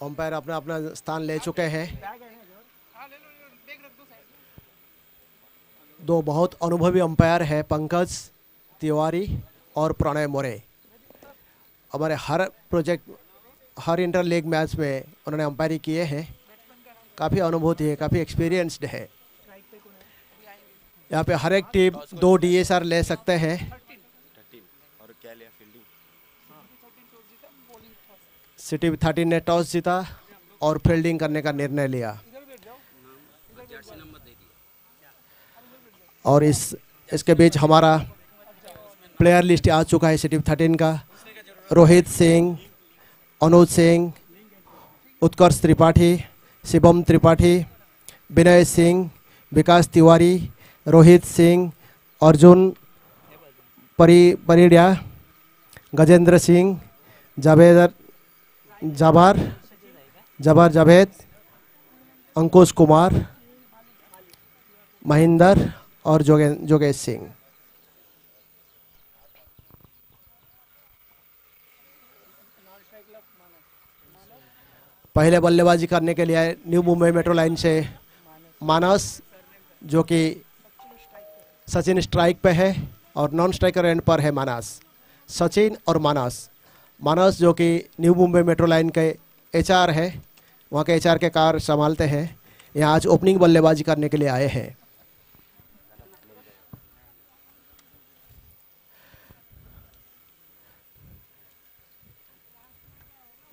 Umpire अपना अपना स्थान ले चुके हैं। दो बहुत अनुभवी अंपायर है, पंकज तिवारी और प्रणय मोरे। हमारे हर इंटर लीग मैच में उन्होंने अंपायरिंग किए हैं, काफ़ी अनुभूति है, काफ़ी एक्सपीरियंस्ड है। यहाँ पे हर एक टीम 2 DSR ले सकते हैं। सिटी 13 ने टॉस जीता और फील्डिंग करने का निर्णय लिया। और इसके बीच हमारा प्लेयर लिस्ट आ चुका है सिटी 13 का। रोहित सिंह, अनुज सिंह, उत्कर्ष त्रिपाठी, शिवम त्रिपाठी, विनय सिंह, विकास तिवारी, रोहित सिंह, अर्जुन परिडिया, गजेंद्र सिंह, जबर जावेद, अंकुश कुमार, महेंद्र और जोगेश सिंह। पहले बल्लेबाजी करने के लिए न्यू मुंबई मेट्रो लाइन से मानस, जो कि सचिन स्ट्राइक पे है और नॉन स्ट्राइकर एंड पर है मानस। सचिन और मानस जो कि न्यू मुंबई मेट्रो लाइन के HR है, वहाँ के HR के कार संभालते हैं। यहाँ आज ओपनिंग बल्लेबाजी करने के लिए आए हैं।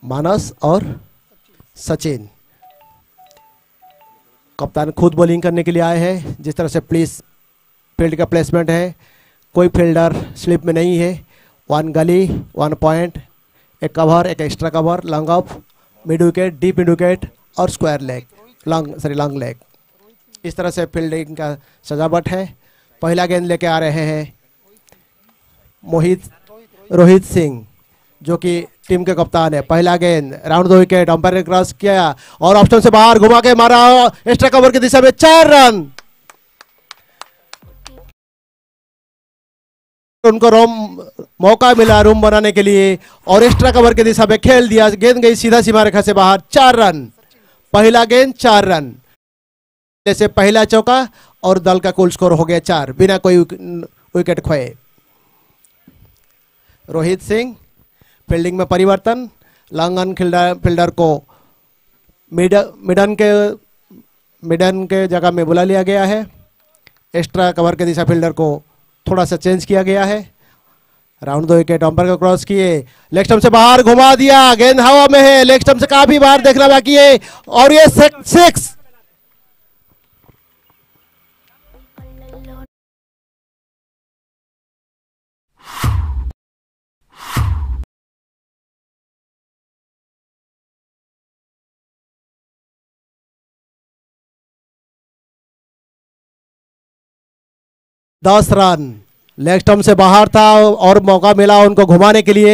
मानस और सचिन। कप्तान खुद बॉलिंग करने के लिए आए हैं। जिस तरह से फील्ड का प्लेसमेंट है, कोई फील्डर स्लिप में नहीं है। 1 गली, 1 पॉइंट, एक कवर, एक extra cover, long off, mid wicket, deep mid wicket और स्क्वायर लेग, लॉन्ग लेग। इस तरह से फील्डिंग का सजावट है। पहला गेंद लेके आ रहे हैं रोहित सिंह, जो कि टीम के कप्तान है। पहला गेंद, राउंड 2 विकेट, अंपायर ने क्रॉस किया और ऑप्शन से बाहर घुमा के मारा, एक्स्ट्रा कवर की दिशा में 4 रन। उनको मौका मिला रूम बनाने के लिए और एक्स्ट्रा कवर की दिशा में खेल दिया। गेंद गई सीधा सीमा रेखा से बाहर, 4 रन। पहला गेंद 4 रन से पहला चौका और दल का कुल स्कोर हो गया 4 बिना कोई विकेट खोए। रोहित सिंह, फील्डिंग में परिवर्तन, लॉन्ग ऑन फील्डर को मिडन के जगह में बुला लिया गया है। एक्स्ट्रा कवर के दिशा फील्डर को थोड़ा सा चेंज किया गया है। राउंड 2 विकेट, अंपायर को क्रॉस किए, लेग स्टंप से बाहर घुमा दिया, गेंद हवा में है, लेग स्टंप से काफी बाहर देखना बाकी है और ये 6। 10 रन। लेग स्टंप से बाहर था और मौका मिला उनको घुमाने के लिए।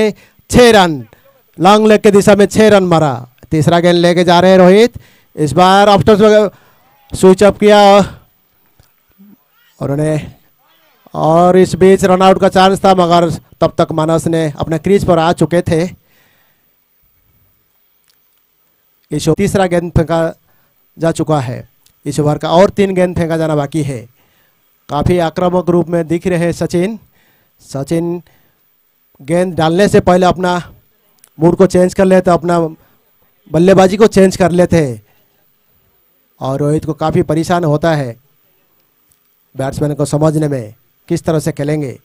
6 रन, लॉन्ग लेग की दिशा में 6 रन मारा। तीसरा गेंद लेके जा रहे हैं रोहित। इस बार ऑफ स्टंप स्विच अप किया और इस बीच रन आउट का चांस था, मगर तब तक मानस ने अपने क्रीज पर आ चुके थे। इस तीसरा गेंद फेंका जा चुका है। इस ओवर का और 3 गेंद फेंका जाना बाकी है। काफी आक्रामक रूप में दिख रहे हैं सचिन गेंद डालने से पहले अपना मूड को चेंज कर लेते, अपना बल्लेबाजी को चेंज कर लेते और रोहित को काफी परेशान होता है बैट्समैन को समझने में किस तरह से खेलेंगे।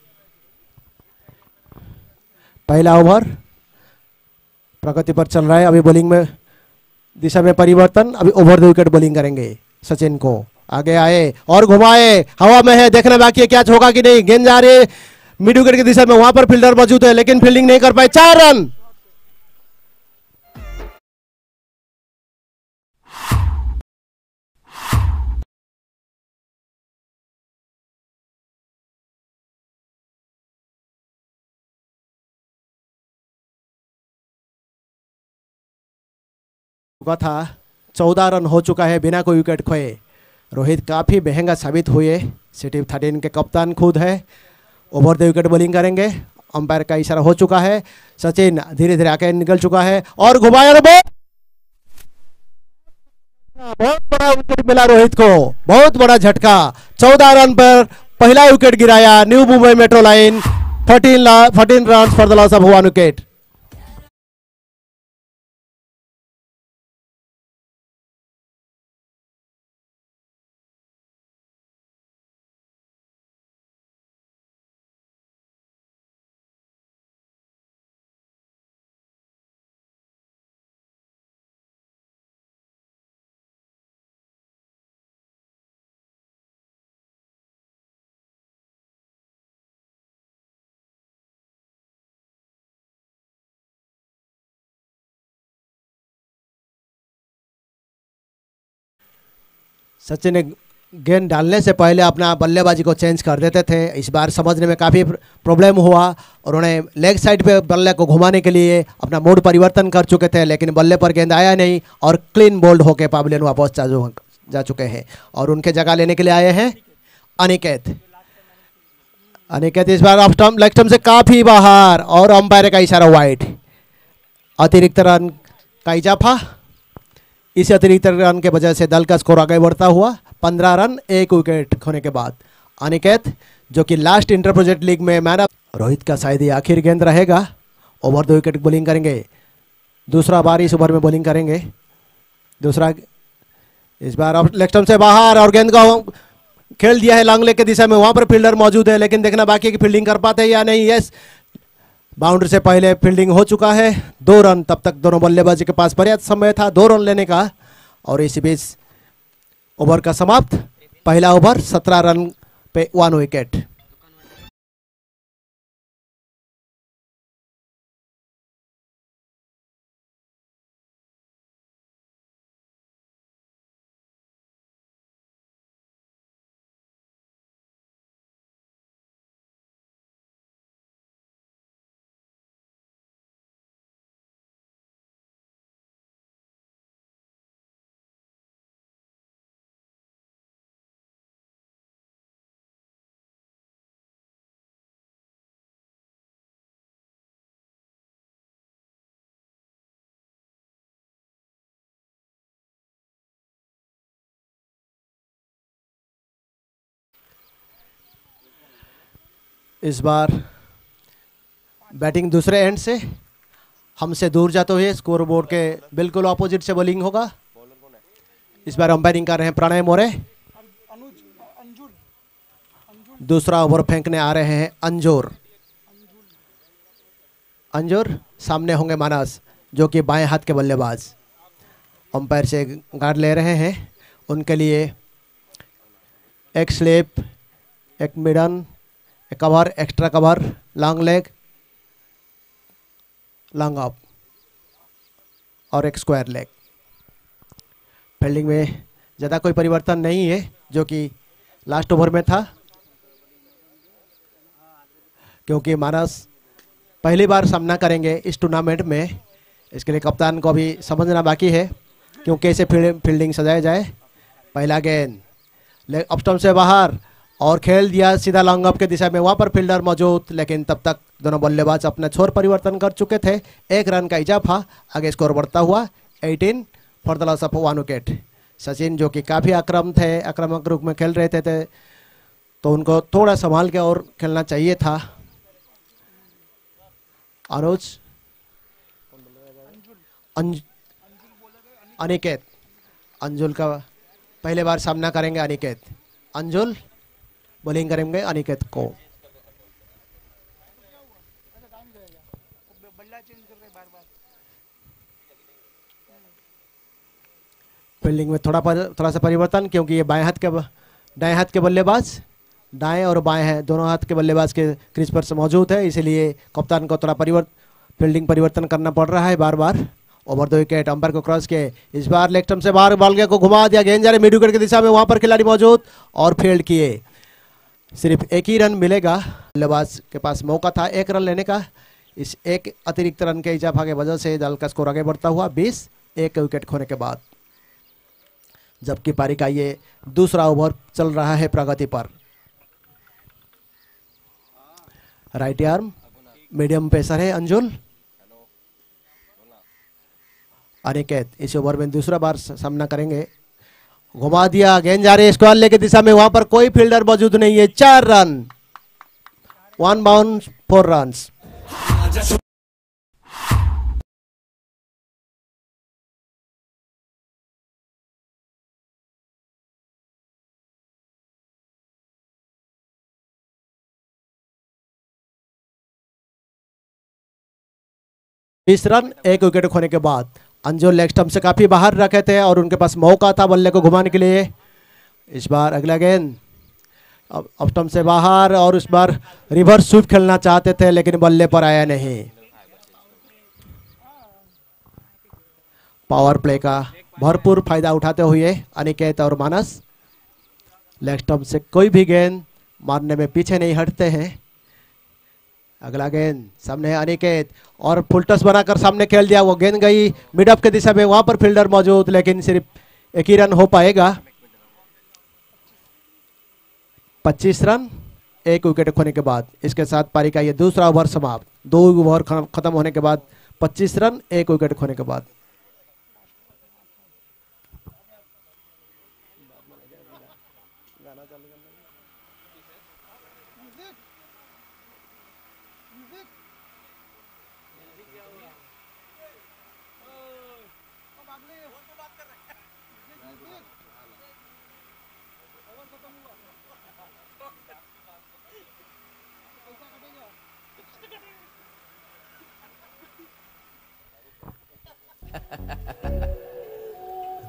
पहला ओवर प्रगति पर चल रहा है। अभी बॉलिंग में दिशा में परिवर्तन, अभी ओवर 2 विकेट बॉलिंग करेंगे। सचिन को आगे आए और घुमाए, हवा में है, देखना बाकी है कैच होगा कि नहीं। गेंद जा रही है मिड विकेट की दिशा में, वहां पर फील्डर मौजूद है लेकिन फील्डिंग नहीं कर पाए। 4 रन। था 14 रन हो चुका है बिना कोई विकेट खोए। रोहित काफ़ी महंगा साबित हुए। सिटी 13 के कप्तान खुद है। ओवर 2 विकेट बॉलिंग करेंगे। अंपायर का इशारा हो चुका है। सचिन धीरे धीरे आके निकल चुका है और घुमाया विकेट मिला रोहित को, बहुत बड़ा झटका। 14 रन पर पहला विकेट गिराया new Mumbai metro line. 14 run for the loss of 1 wicket. Sachin ने गेंद डालने से पहले अपना बल्लेबाजी को चेंज कर देते थे। इस बार समझने में काफ़ी प्रॉब्लम हुआ और उन्हें लेग साइड पे बल्ले को घुमाने के लिए अपना मूड परिवर्तन कर चुके थे, लेकिन बल्ले पर गेंद आया नहीं और क्लीन बोल्ड होकर पवेलियन वापस जा चुके हैं। और उनके जगह लेने के लिए आए हैं अनिकेत। अनिकेत इस बार ऑफ स्टंप लेग स्टंप से काफ़ी बाहर और अंपायर का इशारा वाइड। अतिरिक्त रन का इजाफा। इस अतिरिक्त रन के वजह से दल का स्कोर आगे बढ़ता हुआ 15 रन 1 विकेट खोने के बाद। अनिकेत जो कि लास्ट इंटर प्रोजेक्ट लीग में मैन ऑफ, रोहित का शायद ये आखिर गेंद रहेगा। ओवर 2 विकेट बॉलिंग करेंगे। दूसरा बार इस ओवर में बॉलिंग करेंगे। दूसरा इस बार लेग स्टंप से बाहर और गेंद को खेल दिया है लॉन्ग लेग की दिशा में। वहां पर फील्डर मौजूद है, लेकिन देखना बाकी है कि फील्डिंग कर पाते हैं या नहीं। यस, बाउंड्री से पहले फील्डिंग हो चुका है। 2 रन। तब तक दोनों बल्लेबाजी के पास पर्याप्त समय था 2 रन लेने का। और इसी बीच ओवर का समाप्त। पहला ओवर 17 रन पे 1 विकेट। इस बार बैटिंग दूसरे एंड से हमसे दूर जाते हुए स्कोर बोर्ड के बिल्कुल ऑपोजिट से बॉलिंग होगा। इस बार अंपायरिंग कर रहे हैं प्रणय मोरे। दूसरा ओवर फेंकने आ रहे हैं अंजुर। अंजुर सामने होंगे मानस जो कि बाएं हाथ के बल्लेबाज। अंपायर से गार्ड ले रहे हैं। उनके लिए एक स्लिप, एक मिडन, एक cover, extra cover, long leg, long up और एक स्क्वायर लेग। फील्डिंग में ज़्यादा कोई परिवर्तन नहीं है जो कि लास्ट ओवर में था, क्योंकि मानस पहली बार सामना करेंगे इस टूर्नामेंट में। इसके लिए कप्तान को भी समझना बाकी है क्यों कैसे फील्डिंग सजाया जाए। पहला गेंद लेग ऑफ स्टंप से बाहर और खेल दिया सीधा लॉन्ग अप के दिशा में। वहाँ पर फील्डर मौजूद, लेकिन तब तक दोनों बल्लेबाज अपने छोर परिवर्तन कर चुके थे। 1 रन का इजाफा। आगे स्कोर बढ़ता हुआ 18 for the loss of 1 wicket. Sachin जो कि काफ़ी आक्रामक रूप में खेल रहे थे तो उनको थोड़ा संभाल के और खेलना चाहिए था। अनुज अनिकेत अंजुल का पहले बार सामना करेंगे अनिकेत। अंजुल बॉलिंग करेंगे अनिकेत को। फील्डिंग में थोड़ा सा परिवर्तन, क्योंकि ये दाएं हाथ के बल्लेबाज, दाएं और बाएं हैं दोनों हाथ के बल्लेबाज के क्रीज पर से मौजूद है, इसलिए कप्तान को थोड़ा फील्डिंग परिवर्तन करना पड़ रहा है बार बार। ओवर 2 विकेट अंपायर को क्रॉस के इस बार लेग स्टंप से बाहर बॉल को घुमा दिया। गेंद जा रही मिड विकेट की दिशा में। वहां पर खिलाड़ी मौजूद और फील्ड किए। सिर्फ 1 ही रन मिलेगा। बल्लेबाज के पास मौका था 1 रन लेने का। इस एक अतिरिक्त रन के इजाफा की वजह से दल का स्कोर आगे बढ़ता हुआ 20 1 विकेट खोने के बाद। जबकि पारी का ये दूसरा ओवर चल रहा है प्रगति पर। राइट आर्म मीडियम पेसर है अंजुल। अनिकेत इस ओवर में दूसरा बार सामना करेंगे घुमा दिया, गेंद जा रही है स्क्वायर लेग की दिशा में, वहां पर कोई फील्डर मौजूद नहीं है। 4 रन, 1 बाउंड 4 रन्स। बीस रन 1 विकेट खोने के बाद। अंजुल लेग स्टंप से काफी बाहर रखे थे और उनके पास मौका था बल्ले को घुमाने के लिए। इस बार अगला गेंद अब स्टंप से बाहर और इस बार रिवर्स स्वीप खेलना चाहते थे लेकिन बल्ले पर आया नहीं। पावर प्ले का भरपूर फायदा उठाते हुए अनिकेत और मानस लेग स्टंप से कोई भी गेंद मारने में पीछे नहीं हटते हैं। अगला गेंद सामने है अनिकेत और फुल टस बनाकर सामने खेल दिया। वो गेंद गई मिड ऑफ के दिशा में, वहां पर फील्डर मौजूद लेकिन सिर्फ एक ही रन हो पाएगा। 25 रन 1 विकेट खोने के बाद। इसके साथ पारी का ये दूसरा ओवर समाप्त। 2 ओवर खत्म होने के बाद 25 रन 1 विकेट खोने के बाद।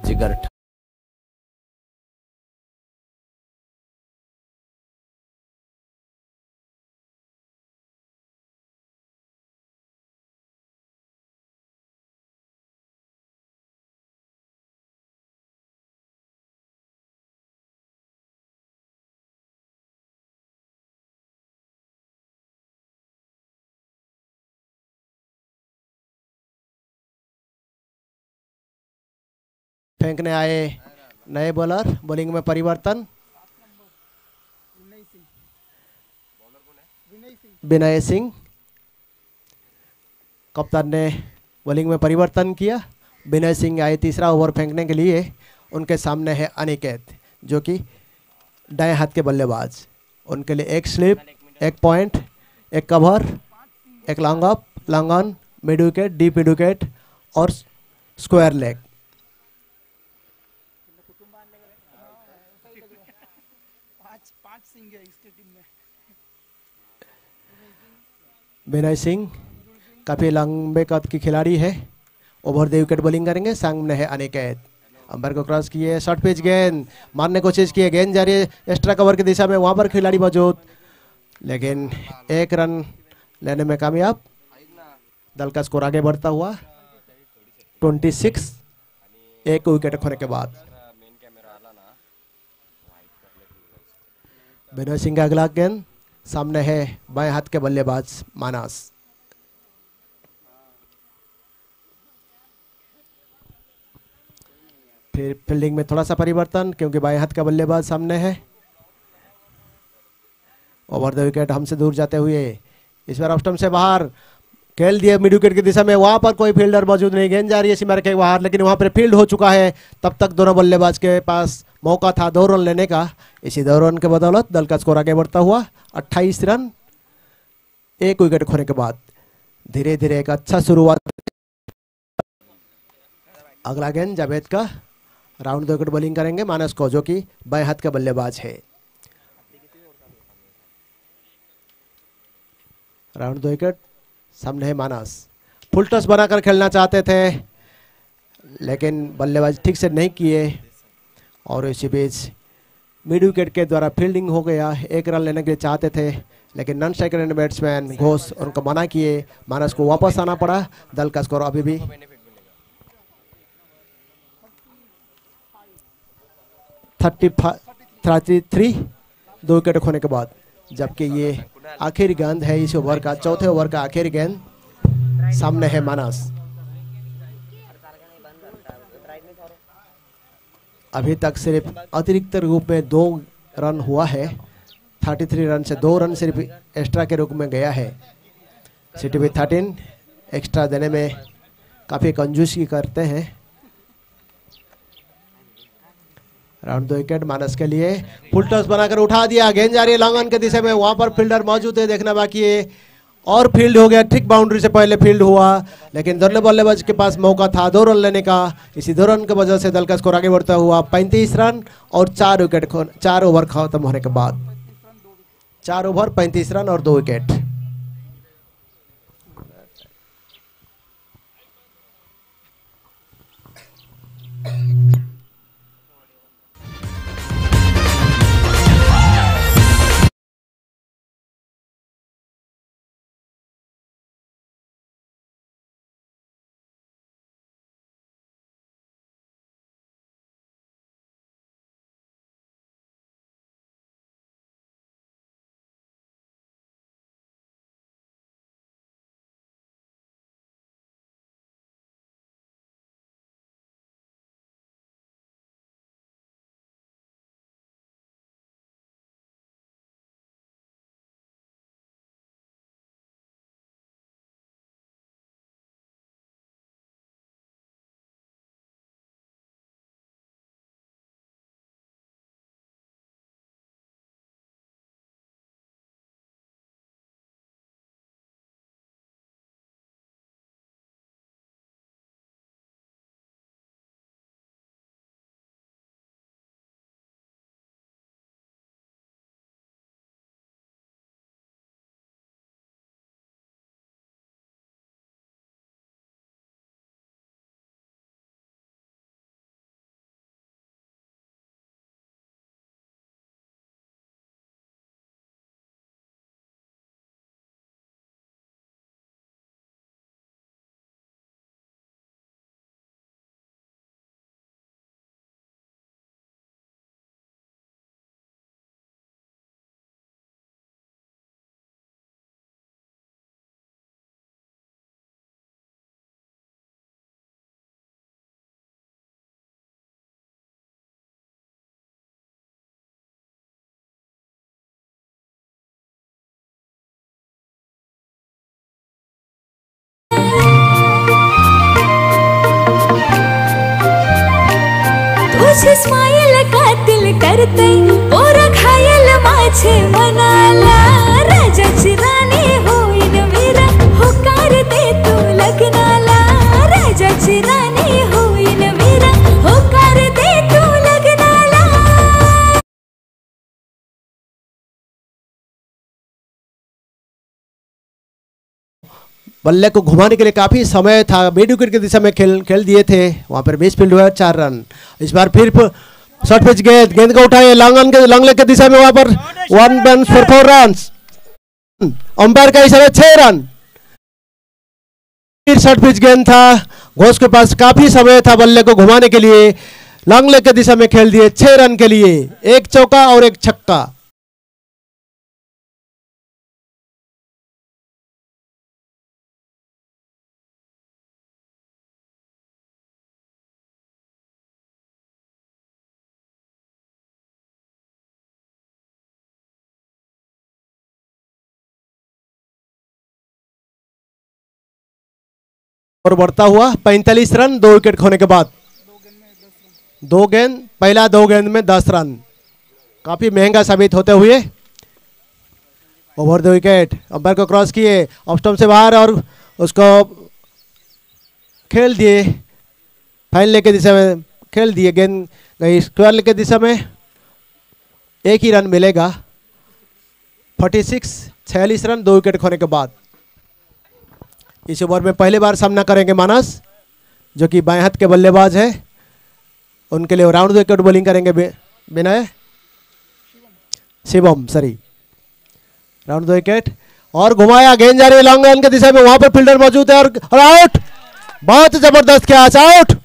जिगर फेंकने आए नए बॉलर। बॉलिंग में परिवर्तन, विनय सिंह। कप्तान ने बॉलिंग में परिवर्तन किया। विनय सिंह आए तीसरा ओवर फेंकने के लिए। उनके सामने है अनिकेत जो कि दाएं हाथ के बल्लेबाज। उनके लिए एक स्लिप, एक पॉइंट, एक कवर, एक long up, long on, mid wicket, deep mid wicket और स्क्वायर लेग। विनय सिंह काफी लंबे कद की खिलाड़ी है। ओवर द विकेट बॉलिंग करेंगे। सामने है अनिकेत। अंबर को क्रॉस किए, शॉर्ट पिच गेंद मारने की कोशिश की, गेंद जा रही है एक्स्ट्रा कवर की दिशा में, वहां पर खिलाड़ी मौजूद लेकिन 1 रन लेने में कामयाब। दल का स्कोर आगे बढ़ता हुआ 26, 1 विकेट खोने के बाद। विनय सिंह का अगला गेंद सामने है बाएं हाथ के बल्लेबाज मानस। फिर फील्डिंग में थोड़ा सा परिवर्तन क्योंकि बाएं हाथ का बल्लेबाज सामने है। ओवर द विकेट हमसे दूर जाते हुए इस बार ऑफ स्टंप से बाहर खेल दिए मिड विकेट की दिशा में, वहां पर कोई फील्डर मौजूद नहीं। गेंद जा रही है सीमा के बाहर लेकिन वहां पर फील्ड हो चुका है। तब तक दोनों बल्लेबाज के पास मौका था 2 रन लेने का। इसी 2 रन के बदौलत दल का स्कोर आगे बढ़ता हुआ 28 रन 1 विकेट खोने के बाद। धीरे धीरे एक अच्छा शुरुआत। अगला गेंद जावेद का। राउंड 2 विकेट बॉलिंग करेंगे मानस को जो कि बाएं हाथ का बल्लेबाज है। राउंड 2 विकेट सामने है मानस। फुल टॉस बनाकर खेलना चाहते थे लेकिन बल्लेबाज ठीक से नहीं किए और इसी बीच मिड विकेट के द्वारा फील्डिंग हो गया। 1 रन लेने के लिए चाहते थे लेकिन नॉन स्ट्राइकर बैट्समैन घोष उनको मना किए। मानस को वापस आना पड़ा। दल का स्कोर अभी भी 33, 2 विकेट खोने के बाद। जबकि ये आखिरी गेंद है इस ओवर का, चौथे ओवर का आखिरी गेंद। सामने है मानस। अभी तक सिर्फ अतिरिक्त रूप में 2 रन हुआ है। 33 रन से 2 रन सिर्फ एक्स्ट्रा के रूप में गया है। सिटी 13 एक्स्ट्रा देने में काफ़ी कंजूसी करते हैं। राउंड 2 विकेट मानस के लिए। फुल टॉस बनाकर उठा दिया, गेंद जा रही है लॉन्ग ऑन के दिशा में, वहां पर फील्डर मौजूद है, देखना बाकी है। और फील्ड हो गया, ठीक बाउंड्री से पहले फील्ड हुआ, लेकिन दोनों बल्लेबाज के पास मौका था 2 रन लेने का। इसी 2 रन की वजह से दल का स्कोर आगे बढ़ता हुआ 35 रन और 4 विकेट 4 ओवर खत्म होने के बाद 4 ओवर 35 रन और 2 विकेट। तुझे स्माइल कातिल करते पोरा घायल माझे मनाला राजाची राणी होईन मीरा होकार दे तू लग्नाला राजाची राणी होईन मीरा होकार दे तू लग्नाला। बल्ले को घुमाने के लिए काफी समय था, मिड विकेट की दिशा में खेल दिए थे, वहां पर बेस फील्ड हुआ 4 रन। इस बार फिर शॉर्ट पिच गेंद को उठाए लॉन्ग लेग की दिशा में, वहां पर 1 रन फॉर 4 रन। अंपायर का इशारा 6 रन। फिर शॉर्ट पिच गेंद था, घोष के पास काफी समय था बल्ले को घुमाने के लिए, लॉन्ग लेग की दिशा में खेल दिए 6 रन के लिए, 1 चौका और 1 छक्का। और बढ़ता हुआ 45 रन 2 विकेट खोने के बाद। 2 गेंद, पहला 2 गेंद में 10 रन, काफी महंगा साबित होते हुए ओवर 2 विकेट। अंपायर को क्रॉस किए, ऑफ स्टंप से बाहर और उसको खेल दिए, फाइन लेग की दिशा में खेल दिए, गेंद गई स्क्वायर लेग की दिशा में, 1 ही रन मिलेगा। 46 रन 2 विकेट खोने के बाद। इस ओवर में पहली बार सामना करेंगे मानस, जो कि बाएं हाथ के बल्लेबाज है, उनके लिए राउंड 2 विकेट बॉलिंग करेंगे विनय शिवम, सॉरी राउंड 2 विकेट। और घुमाया, गेंद जा रही है लॉन्ग ऑन की दिशा में, वहां पर फील्डर मौजूद है और आउट, बहुत जबरदस्त कैच, आउट।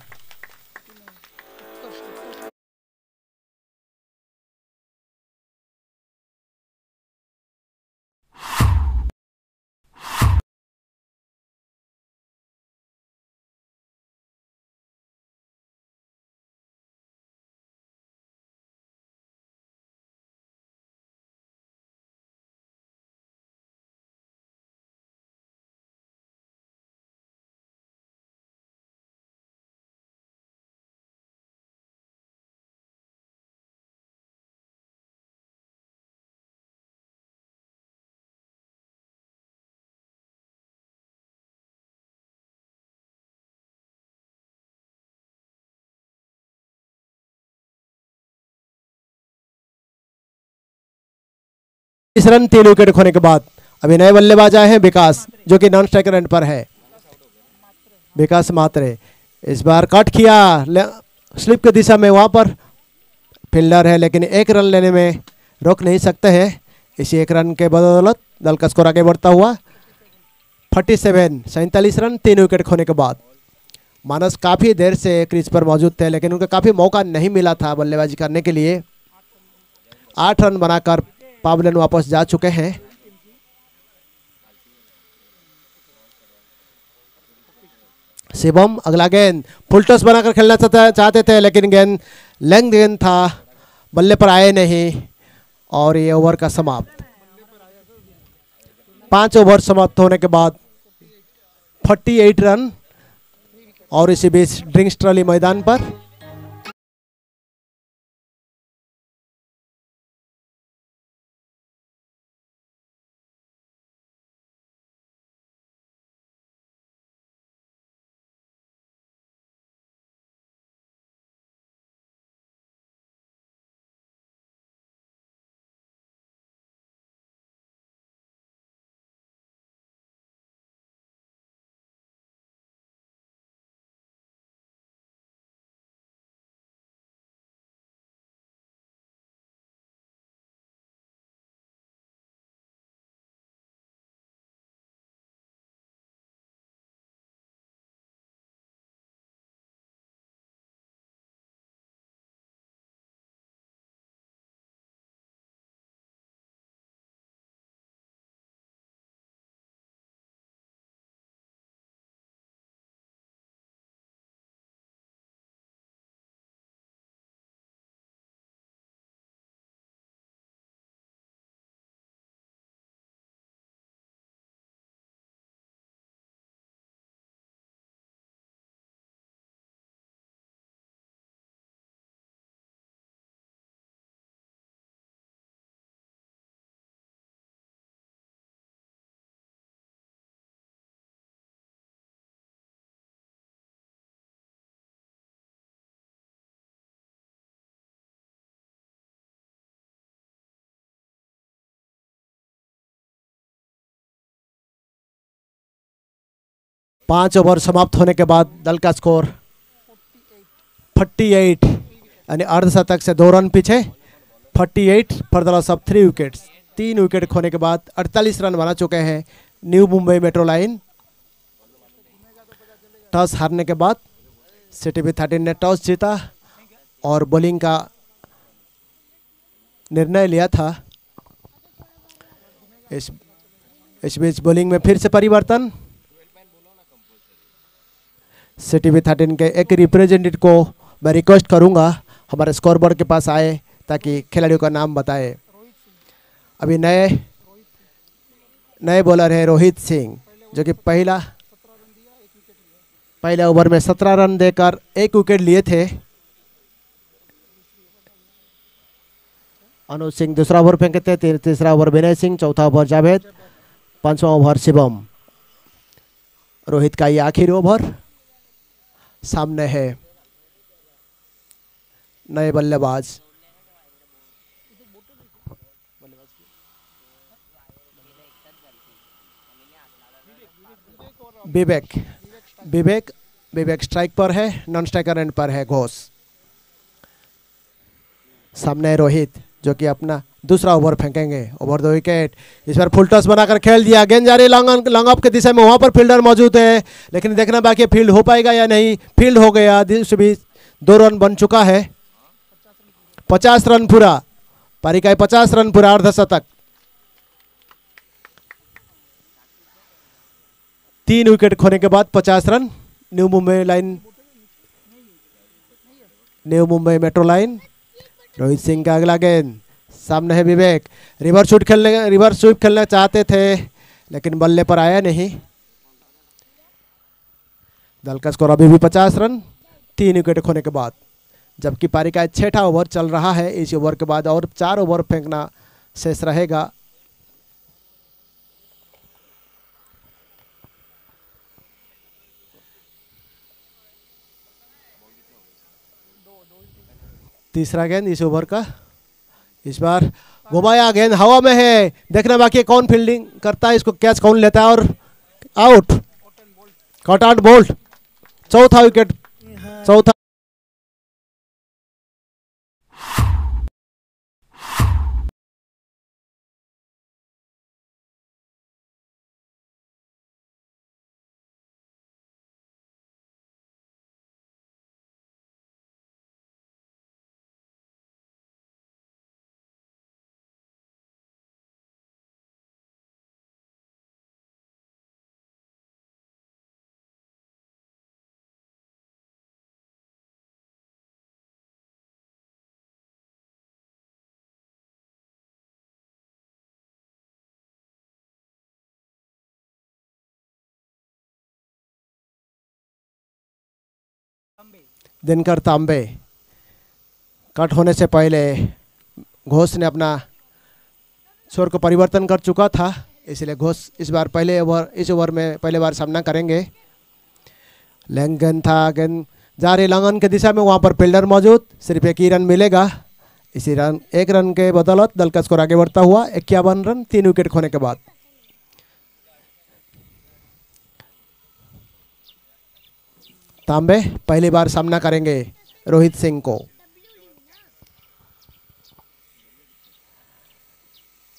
इस रन 3 विकेट खोने के बाद अभी नए बल्लेबाज आए हैं विकास, जो कि नॉन स्ट्राइकर एंड पर है। विकास मात्रे इस बार कट किया स्लिप की दिशा में, वहां पर फील्डर है लेकिन एक रन लेने में रोक नहीं सकते हैं। इसी एक रन के बदौलत दल का स्कोर आगे बढ़ता हुआ 47 रन 3 विकेट खोने के बाद। मानस काफ़ी देर से क्रीज पर मौजूद थे लेकिन उनको काफ़ी मौका नहीं मिला था बल्लेबाजी करने के लिए। 8 रन बनाकर पावलन वापस जा चुके हैं। शिवम अगला गेंद फुल टॉस बनाकर खेलना चाहते थे लेकिन गेंद लेंथ गेंद था, बल्ले पर आए नहीं और ये ओवर का समाप्त। 5 ओवर समाप्त होने के बाद 48 रन और इसी बीच ड्रिंक्स ट्रॉली मैदान पर। पांच ओवर समाप्त होने के बाद दल का स्कोर 48 यानी अर्धशतक से 2 रन पीछे। 48 for the loss of 3 wickets. 3 wicket खोने के बाद 48 रन बना चुके हैं new Mumbai metro line. Toss हारने के बाद सीटीबी 13 ने टॉस जीता और बॉलिंग का निर्णय लिया था। इस बीच बॉलिंग में फिर से परिवर्तन। सीटीबी 13 के एक रिप्रेजेंटेटिव को मैं रिक्वेस्ट करूंगा हमारे स्कोर बोर्ड के पास आए ताकि खिलाड़ियों का नाम बताए। अभी नए बॉलर है रोहित सिंह, जो कि पहले ओवर में 17 रन देकर 1 विकेट लिए थे। अनुज सिंह दूसरा ओवर फेंकते थे, तीसरा ओवर विनय सिंह, चौथा ओवर जावेद, 5वां ओवर शिवम। रोहित का ये आखिरी ओवर। सामने है नए बल्लेबाज विवेक स्ट्राइक पर है, नॉन स्ट्राइकर एंड पर है घोष। सामने है रोहित, जो कि अपना दूसरा ओवर फेंकेंगे। Over 2 wicket. इस बार फुल टॉस बनाकर खेल दिया, गेंद जा रही लॉन्ग ऑफ की दिशा में, वहां पर फील्डर मौजूद है लेकिन देखना बाकी फील्ड हो पाएगा या नहीं। फील्ड हो गया, इस बीच 2 रन बन चुका है। 50 रन पूरा, पारी का 50 रन पूरा, अर्धशतक। 3 विकेट खोने के बाद 50 run. New Mumbai metro line. Rohit Singh का अगला गेंद। सामने है विवेक, रिवर्स स्वीप खेलना चाहते थे लेकिन बल्ले पर आया नहीं। दल का स्कोर अभी भी 50 रन 3 विकेट खोने के बाद, जबकि पारी का 6ठा ओवर चल रहा है। इस ओवर के बाद और 4 ओवर फेंकना शेष रहेगा। तीसरा गेंद इस ओवर का, इस बार घुमाया, गेंद हवा में है, देखना बाकी है कौन फील्डिंग करता है, इसको कैच कौन लेता है और आउट, कट आउट बोल्ड, चौथा विकेट, चौथा। दिनकर तांबे, कट होने से पहले घोष ने अपना स्कोर को परिवर्तन कर चुका था, इसलिए घोष इस बार इस ओवर में पहले बार सामना करेंगे। गेंद था, गेंद जा रही लंगन के दिशा में, वहाँ पर फील्डर मौजूद, सिर्फ एक ही रन मिलेगा। इसी रन, एक रन के बदौलत दल का स्कोर आगे बढ़ता हुआ 51 रन 3 विकेट खोने के बाद। तांबे पहली बार सामना करेंगे रोहित सिंह को।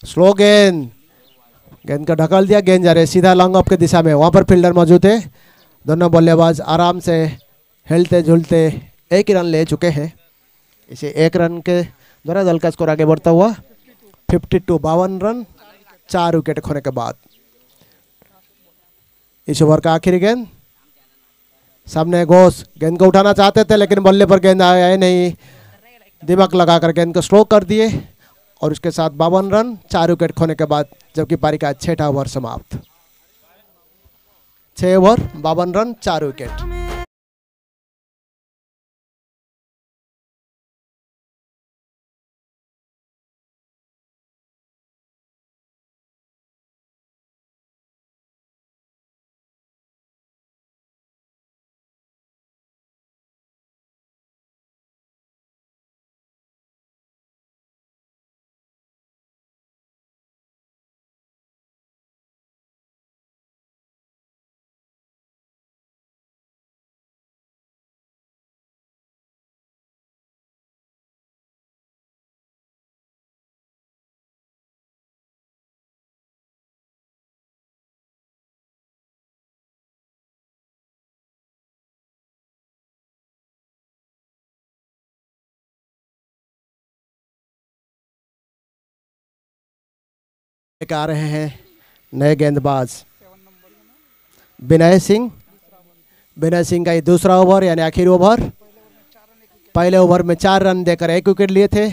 स्लो गेंद, गेंद का ढकल दिया, गेंद जा रहे सीधा लॉन्ग ऑफ के दिशा में, वहां पर फील्डर मौजूद है। दोनों बल्लेबाज आराम से हिलते झुलते एक ही रन ले चुके हैं। इसे एक रन के द्वारा दल का स्कोर आगे बढ़ता हुआ 52 रन 4 विकेट खोने के बाद। इस ओवर का आखिरी गेंद, सामने घोष गेंद को उठाना चाहते थे लेकिन बल्ले पर गेंद आया नहीं, दिमाग लगाकर गेंद को स्लो कर दिए और उसके साथ 52 रन 4 विकेट खोने के बाद, जबकि पारी का 6वां ओवर समाप्त। 6 ओवर 52 रन 4 विकेट। आ रहे हैं नए गेंदबाज विनय सिंह। विनय सिंह का ये दूसरा ओवर यानी आखिरी ओवर। पहले ओवर में 4 रन देकर 1 विकेट लिए थे,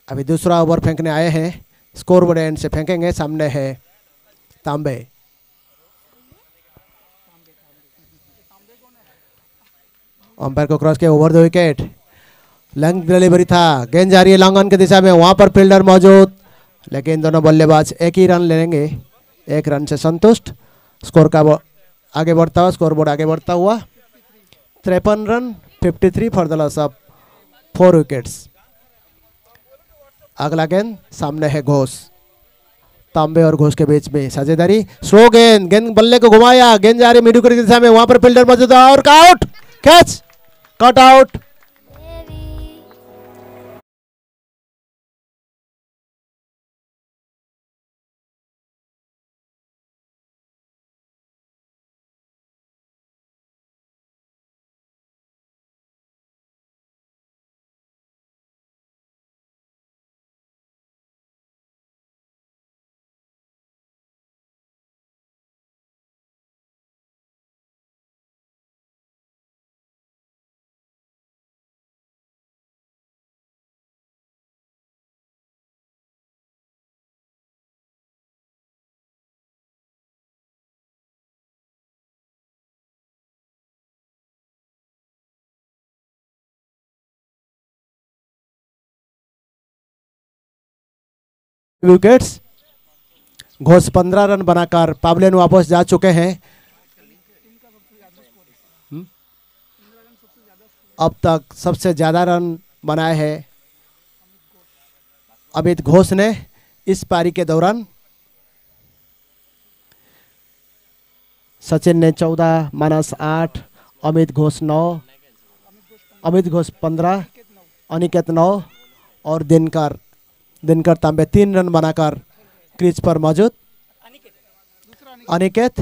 अभी दूसरा ओवर फेंकने आए हैं। स्कोर बोर्ड एंड से फेंकेंगे। सामने है तांबे। अंपायर को क्रॉस किया, ओवर 2 विकेट। लॉन्ग डिलीवरी था, गेंद जा रही है लॉन्ग ऑन की दिशा में, वहां पर फील्डर मौजूद, लेकिन दोनों बल्लेबाज एक ही रन लेंगे। 1 रन से संतुष्ट। स्कोर का आगे बढ़ता हुआ, स्कोर बोर्ड आगे बढ़ता हुआ 53 run 53 for the loss of 4 wickets. अगला गेंद सामने है घोष। तांबे और घोष के बीच में साझेदारी। स्लो गेंद, गेंद बल्ले को घुमाया, गेंद जा रही मिडू की दिशा में, वहां पर फील्डर मौजूद है और out, catch, cut out. Wickets. Ghosh 15 run बनाकर पावलेन वापस जा चुके हैं। अब तक सबसे ज्यादा रन बनाए हैं अमित घोष ने इस पारी के दौरान सचिन ने 14, मानस 8, अमित घोष 9, अमित घोष 15, अनिकेत 9 और दिनकर तांबे 3 रन बनाकर क्रीज पर मौजूद। अनिकेत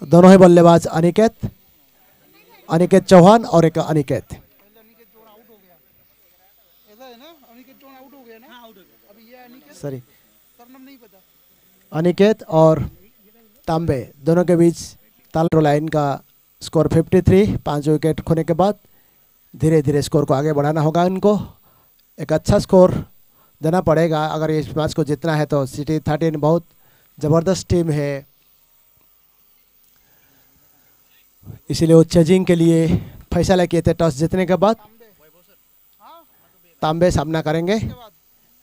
दोनों ही बल्लेबाज अनिकेत चौहान और एक अनिकेत। सॉरी, अनिकेत और तांबे दोनों के बीच ताल लाइन का स्कोर 53। 5 विकेट खोने के बाद धीरे धीरे स्कोर को आगे बढ़ाना होगा इनको। एक अच्छा स्कोर देना पड़ेगा अगर इस मैच को जीतना है तो। सिटी 13 बहुत ज़बरदस्त टीम है, इसीलिए वो चेजिंग के लिए फैसला किए थे। टॉस जीतने के बाद तांबे सामना करेंगे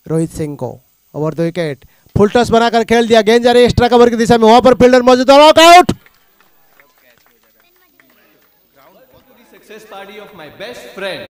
रोहित सिंह को। ओवर 2 विकेट, फुल टॉस बनाकर खेल दिया। गेंद जा रही है एक्स्ट्रा कवर की दिशा में, वहां पर फील्डर मौजूद है। Out. Success party of my best friend.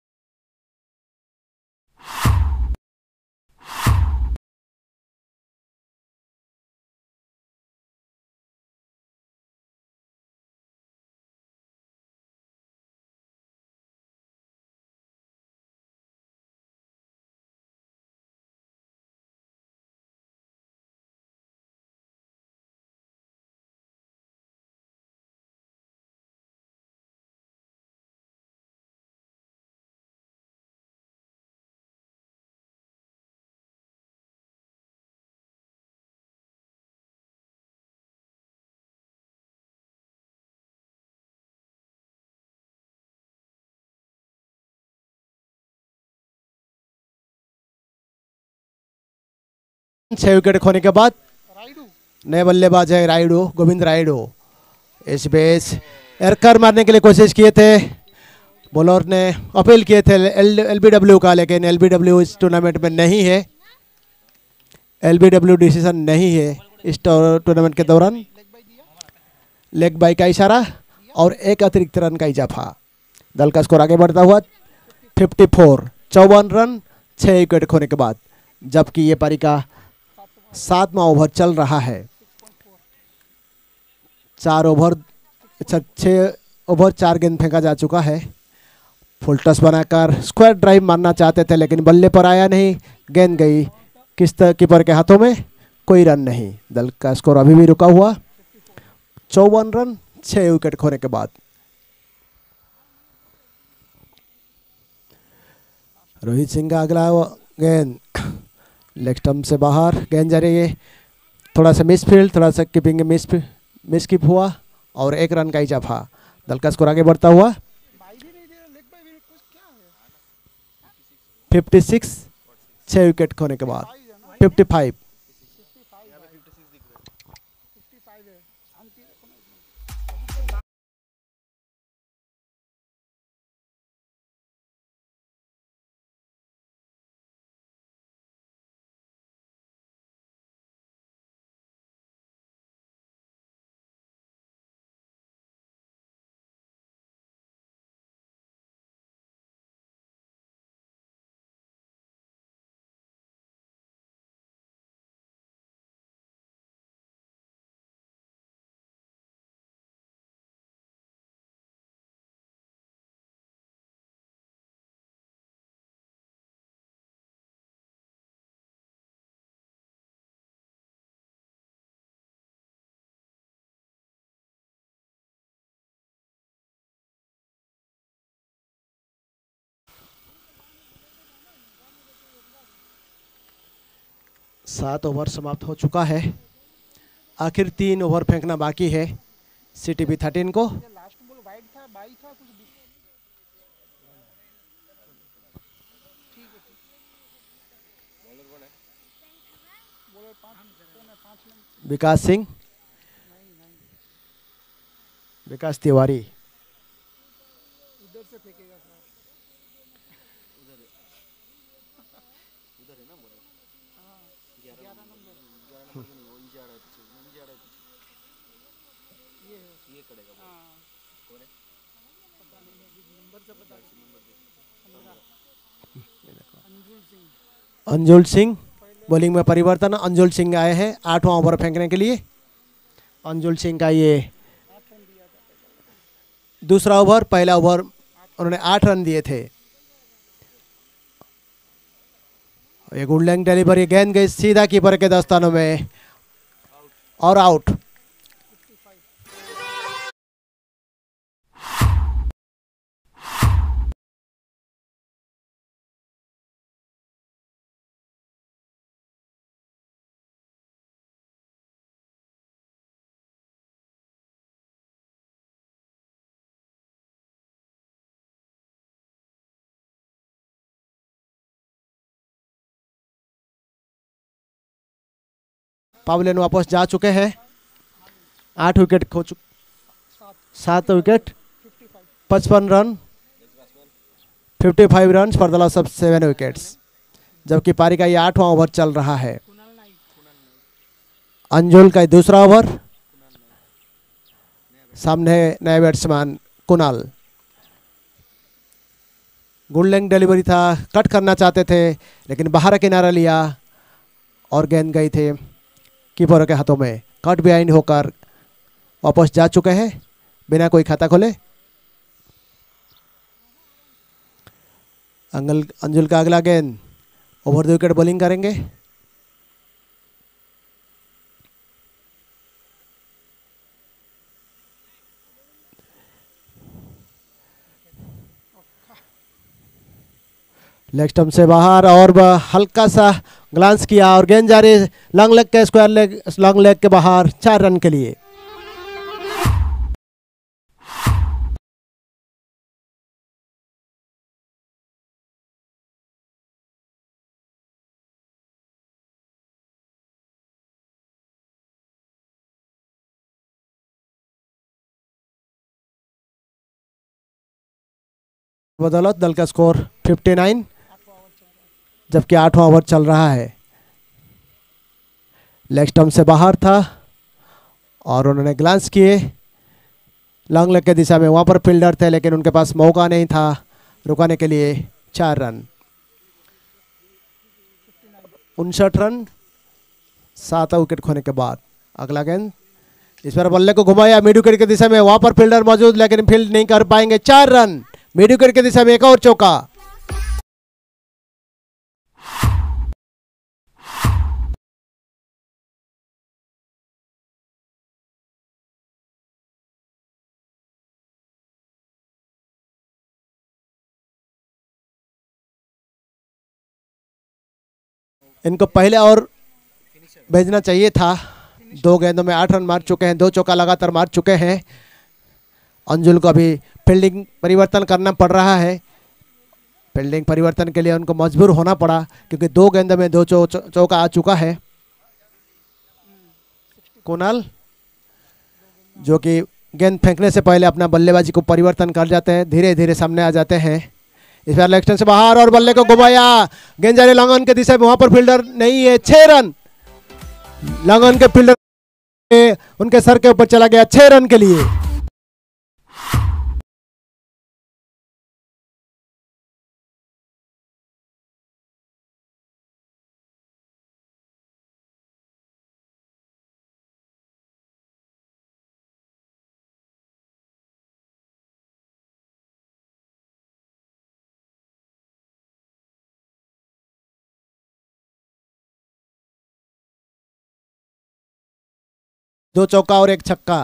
छह विकेट खोने के बाद नए बल्लेबाज है रायडू, गोविंद रायडू। इस बेस एरकर मारने के लिए कोशिश किए थे, बॉलर ने अपील किए थे एलबीडब्ल्यू का, लेकिन एलबीडब्ल्यू इस टूर्नामेंट में नहीं है। एलबीडब्ल्यू डिसीजन नहीं है इस टूर्नामेंट के दौरान। लेग बाई का इशारा और एक अतिरिक्त रन का इजाफा। दल का स्कोर आगे बढ़ता हुआ 54, 54 रन 6 विकेट खोने के बाद, जबकि ये पारी का 7वां ओवर चल रहा है। 6 ओवर 4 गेंद फेंका जा चुका है। फुल टॉस बनाकर स्क्वायर ड्राइव मारना चाहते थे, लेकिन बल्ले पर आया नहीं, गेंद गई कीपर के हाथों में, कोई रन नहीं। दल का स्कोर अभी भी रुका हुआ 54 रन 6 विकेट खोने के बाद। रोहित सिंह का अगला गेंद लेग स्टंप से बाहर, गेंद जा रही है, थोड़ा सा मिसफील्ड, थोड़ा सा कीपिंग मिसकीप हुआ और 1 रन का इजाफा। दल का स्कोर आगे बढ़ता हुआ 56, 6 विकेट खोने के बाद 55। सात ओवर समाप्त हो चुका है, आखिर 3 ओवर फेंकना बाकी है सीटीबी 13 को। विकास सिंह, विकास तिवारी, अंजुल सिंह बॉलिंग में परिवर्तन। अंजुल सिंह आए हैं 8वां ओवर फेंकने के लिए। अंजुल सिंह का ये दूसरा ओवर। पहला ओवर उन्होंने 8 रन दिए थे। ये गुड लेंथ डिलीवरी, गेंद गई सीधा कीपर के दस्तानों में और आउट। पावलिन वापस जा चुके हैं। 8 विकेट खो चुके, 7 wicket, 55 run, 55 run for the loss of 7 wickets. जबकि पारी का ये 8वां ओवर चल रहा है। अंजुल का दूसरा ओवर। सामने नए batsman Kunal. Good length delivery था, कट करना चाहते थे लेकिन बाहर किनारा लिया और गेंद गई थे कीपर के हाथों में। कट बिहाइंड होकर वापस जा चुके हैं बिना कोई खाता खोले। अंजुल का अगला गेंद ओवर 2 विकेट बॉलिंग करेंगे। लेग स्टंप से बाहर और हल्का सा ग्लांस किया और गेंद जा रही लॉन्ग लेग के स्क्वायर लेग, लॉन्ग लेग के बाहर 4 रन के लिए। बदौलत दल का स्कोर 59, जबकि 8वां ओवर चल रहा है। लेग स्टंप से बाहर था और उन्होंने ग्लांस किए लॉन्ग लेग के दिशा में। वहां पर फील्डर थे लेकिन उनके पास मौका नहीं था रुकाने के लिए। 4 रन, 59 रन 7 विकेट खोने के बाद। अगला गेंद इस बार बल्ले को घुमाया मिड विकेट की दिशा में। वहां पर फील्डर मौजूद लेकिन फील्ड नहीं कर पाएंगे। 4 रन मिड विकेट की दिशा में, एक और चौका। इनको पहले और भेजना चाहिए था। 2 गेंदों में 8 रन मार चुके हैं, 2 चौका लगातार मार चुके हैं। अंजुल को अभी फील्डिंग परिवर्तन करना पड़ रहा है। फील्डिंग परिवर्तन के लिए उनको मजबूर होना पड़ा क्योंकि 2 गेंदों में 2 चौका आ चुका है। कुणाल जो कि गेंद फेंकने से पहले अपना बल्लेबाजी को परिवर्तन कर जाते हैं, धीरे धीरे सामने आ जाते हैं। इस बार लेग स्टंप से बाहर और बल्ले को घुमाया, गेंद जा रही लॉन्ग ऑन के दिशा में। वहां पर फील्डर नहीं है। 6 रन लॉन्ग ऑन के फील्डर उनके सर के ऊपर चला गया। 6 रन के लिए। दो चौका और 1 छक्का।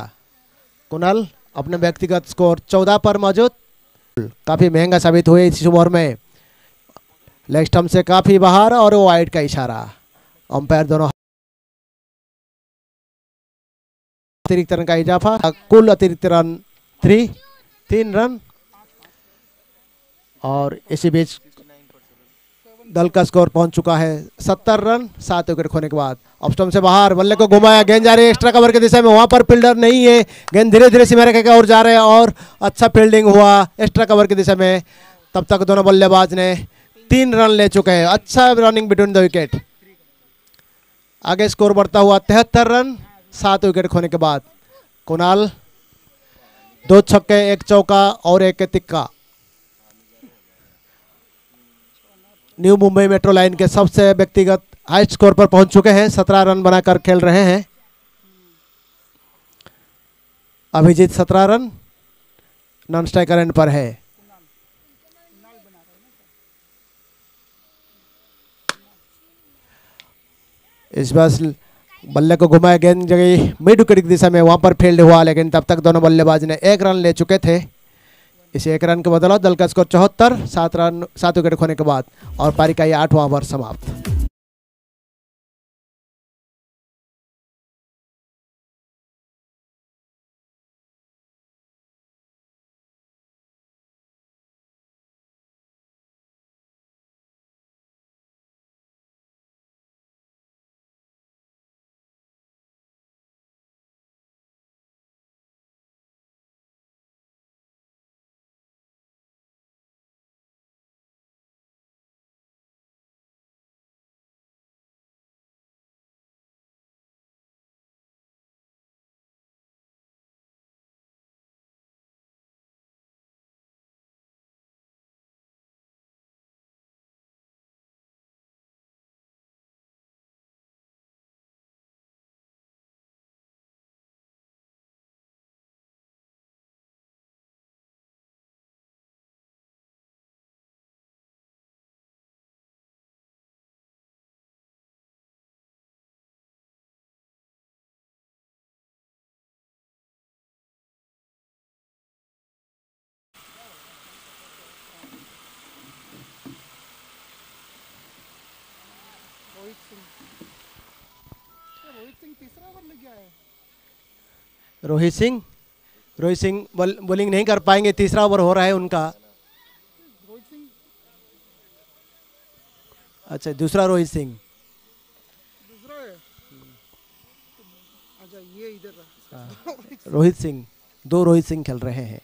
कुणाल अपने व्यक्तिगत स्कोर 14 पर मौजूद। काफी महंगा साबित हुए इस ओवर में। लेग स्टंप से काफी बाहर और वाइड का इशारा। अंपायर दोनों अतिरिक्त रन का इजाफा। कुल अतिरिक्त रन 3 रन। और इसी बीच दल का स्कोर पहुंच चुका है 70 रन 7 विकेट खोने के बाद। ऑफ स्टंप से बाहर बल्ले को घुमाया, गेंद जा रही है एक्स्ट्रा कवर की दिशा में। वहां पर फील्डर नहीं है। गेंद धीरे धीरे सीमा रेखा की ओर जा रहे हैं और अच्छा फील्डिंग हुआ एक्स्ट्रा कवर की दिशा में। तब तक दोनों बल्लेबाज ने 3 रन ले चुके हैं। अच्छा रनिंग बिटवीन द विकेट। आगे स्कोर बढ़ता हुआ 73 रन 7 विकेट खोने के बाद। कुणाल 2 छक्के 1 चौका और 1 तिक्का। न्यू मुंबई मेट्रो लाइन के सबसे व्यक्तिगत हाईएस्ट स्कोर पर पहुंच चुके हैं, 17 रन बनाकर खेल रहे हैं। Abhijeet 17 run non striker end पर है। इस बार बल्ले को घुमाया, गेंद जगह मिड विकेट की दिशा में, वहां पर फील्ड हुआ, लेकिन तब तक दोनों बल्लेबाज ने 1 रन ले चुके थे। इस 1 रन के बदौलत दल का स्कोर 74, 7 विकेट खोने के बाद, और पारी का ये 8वां ओवर समाप्त। रोहित सिंह बॉलिंग नहीं कर पाएंगे, तीसरा ओवर हो रहा है उनका। अच्छा, दूसरा रोहित सिंह, रोहित सिंह, 2 रोहित सिंह खेल रहे हैं।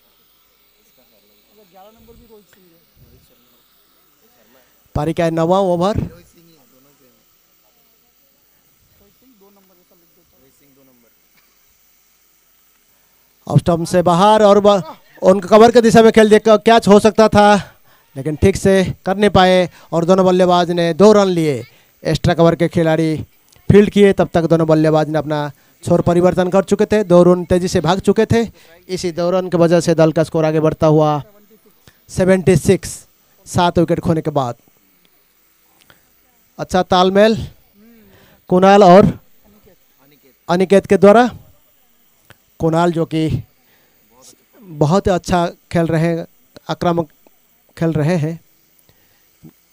पारी का 9वां ओवर। ऑफ स्टंप से बाहर, और उनका कवर की दिशा में खेल देकर कैच हो सकता था, लेकिन ठीक से कर नहीं पाए, और दोनों बल्लेबाज ने 2 रन लिए। एक्स्ट्रा कवर के खिलाड़ी फील्ड किए, तब तक दोनों बल्लेबाज ने अपना छोर परिवर्तन कर चुके थे, 2 रन तेजी से भाग चुके थे। इसी 2 रन की वजह से दल का स्कोर आगे बढ़ता हुआ 76, 7 विकेट खोने के बाद। अच्छा तालमेल कुणाल और अनिकेत के द्वारा। कुणाल जो कि बहुत अच्छा खेल रहे हैं, आक्रामक खेल रहे हैं।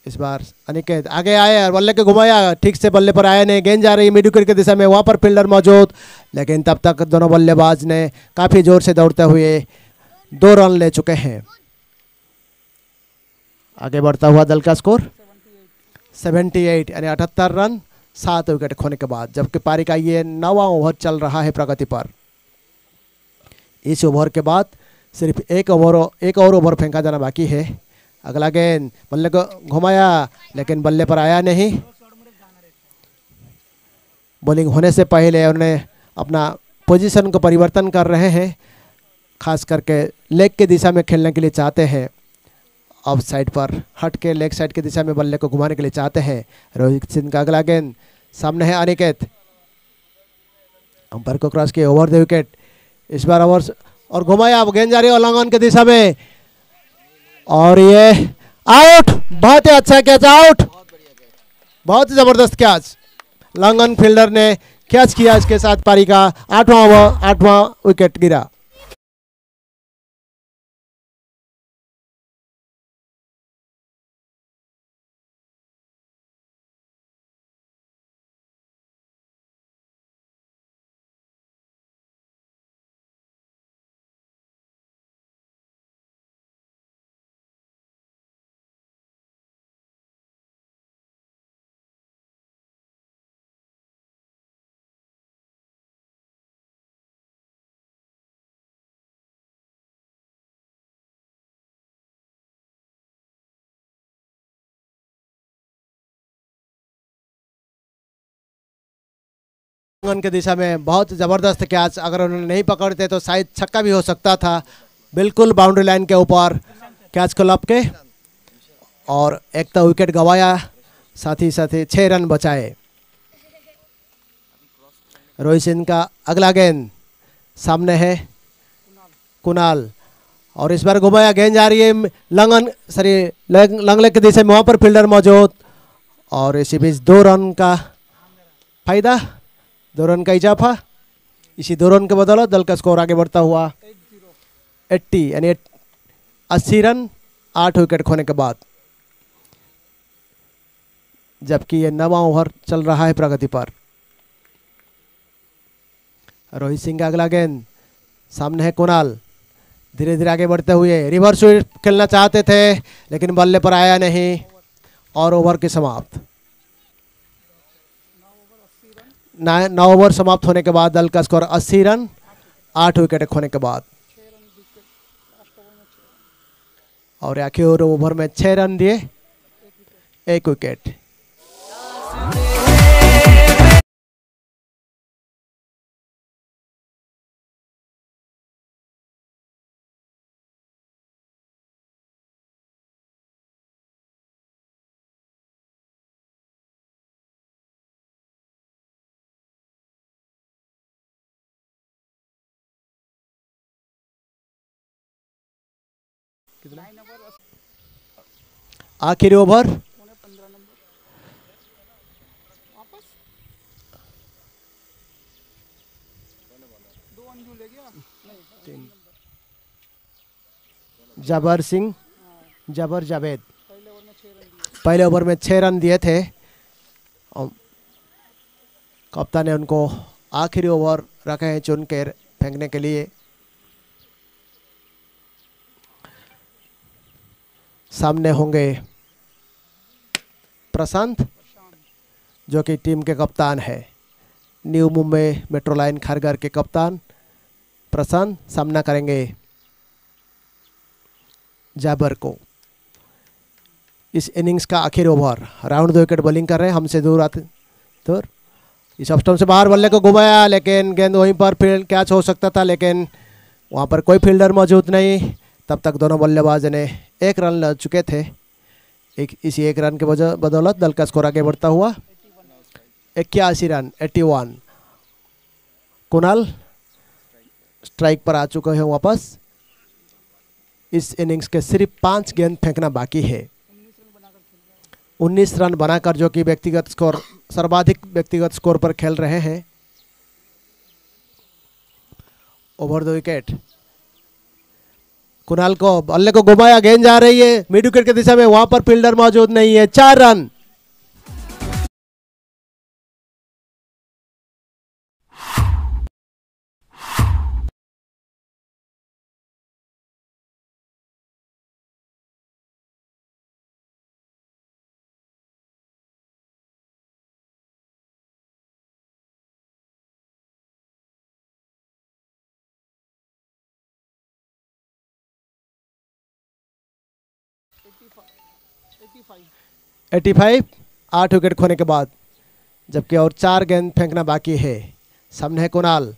इस बार अनिकेत आगे आए और बल्ले के घुमाया, ठीक से बल्ले पर आया नहीं, गेंद जा रही मिड विकेट की दिशा में, वहां पर फील्डर मौजूद, लेकिन तब तक दोनों बल्लेबाज ने काफ़ी जोर से दौड़ते हुए 2 रन ले चुके हैं। आगे बढ़ता हुआ दल का स्कोर 78 यानी 78 रन 7 विकेट खोने के बाद, जबकि पारी का ये 9वां ओवर चल रहा है प्रगति पर। इस ओवर के बाद सिर्फ एक और ओवर फेंका जाना बाकी है। अगला गेंद बल्ले को घुमाया, लेकिन बल्ले पर आया नहीं। बॉलिंग होने से पहले उन्होंने अपना पोजीशन को परिवर्तन कर रहे हैं, खास करके लेग की दिशा में खेलने के लिए चाहते हैं। ऑफ साइड पर हट के लेग साइड की दिशा में बल्ले को घुमाने के लिए चाहते हैं। रोहित सिंह का अगला गेंद सामने है, अनिकेत अंपायर को क्रॉस किए, ओवर द विकेट। इस बार ओवर और घुमाया, गेंद जा रही है लॉन्ग ऑन की दिशा में, और ये आउट। बहुत ही अच्छा कैच, आउट, बहुत ही जबरदस्त कैच। लॉन्ग ऑन फील्डर ने कैच किया, इसके साथ पारी का 8वां विकेट गिरा। के दिशा में बहुत ज़बरदस्त कैच, अगर उन्होंने नहीं पकड़ते तो शायद छक्का भी हो सकता था। बिल्कुल बाउंड्री लाइन के ऊपर कैच को लपके, और एक तो विकेट गंवाया, साथ ही 6 रन बचाए। रोहित सिंह का अगला गेंद सामने है कुणाल, और इस बार घुमाया, गेंद जा रही है लंग लेग की दिशा में, वहाँ पर फील्डर मौजूद, और इसी बीच 2 रन का फायदा, 2 रन का इजाफा। इसी 2 रन के बदौलत दल का स्कोर आगे बढ़ता हुआ 80 यानी 80 रन 8 विकेट खोने के बाद, जबकि ये 9वां ओवर चल रहा है प्रगति पर। रोहित सिंह का अगला गेंद सामने है कुणाल, धीरे धीरे आगे बढ़ते हुए रिवर्स स्वीप खेलना चाहते थे लेकिन बल्ले पर आया नहीं, और ओवर के समाप्त। 9 ओवर समाप्त होने के बाद दल का स्कोर 80 रन 8 विकेट खोने के बाद, और आखिर ओवर में 6 रन दिए 1 विकेट। आखिरी ओवर जबर सिंह जबर जावेद पहले ओवर में 6 रन दिए थे, और कप्तान ने उनको आखिरी ओवर रखे हैं चुन के फेंकने के लिए। सामने होंगे प्रशांत, जो कि टीम के कप्तान है, new Mumbai metro line Kharghar के कप्तान प्रशांत सामना करेंगे जाबर को। इस इनिंग्स का आखिरी ओवर, राउंड 2 विकेट बॉलिंग कर रहे हैं, हमसे दूर आते दूर, इस ऑफ स्टंप से बाहर बल्ले को घुमाया, लेकिन गेंद वहीं पर फील्ड कैच हो सकता था, लेकिन वहां पर कोई फील्डर मौजूद नहीं। तब तक दोनों बल्लेबाज ने 1 रन ले चुके थे। इसी 1 रन के बदौलत दल का स्कोर आगे बढ़ता हुआ 81 रन 81। कुणाल स्ट्राइक पर आ चुके हैं वापस। इस इनिंग्स के सिर्फ 5 गेंद फेंकना बाकी है। 19 रन बनाकर जो कि व्यक्तिगत स्कोर सर्वाधिक व्यक्तिगत स्कोर पर खेल रहे हैं। ओवर 2 विकेट, कुणाल को बल्ले को घुमाया, गेंद जा रही है मिड विकेट की दिशा में, वहां पर फील्डर मौजूद नहीं है। 4 रन। एटी 8 विकेट खोने के बाद, जबकि और 4 गेंद फेंकना बाकी है। सामने है कुणाल,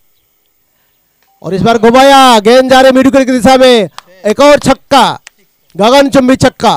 और इस बार घुमाया, गेंद जा रहे मिड विकेट की दिशा में, एक और छक्का, गगनचुंबी छक्का।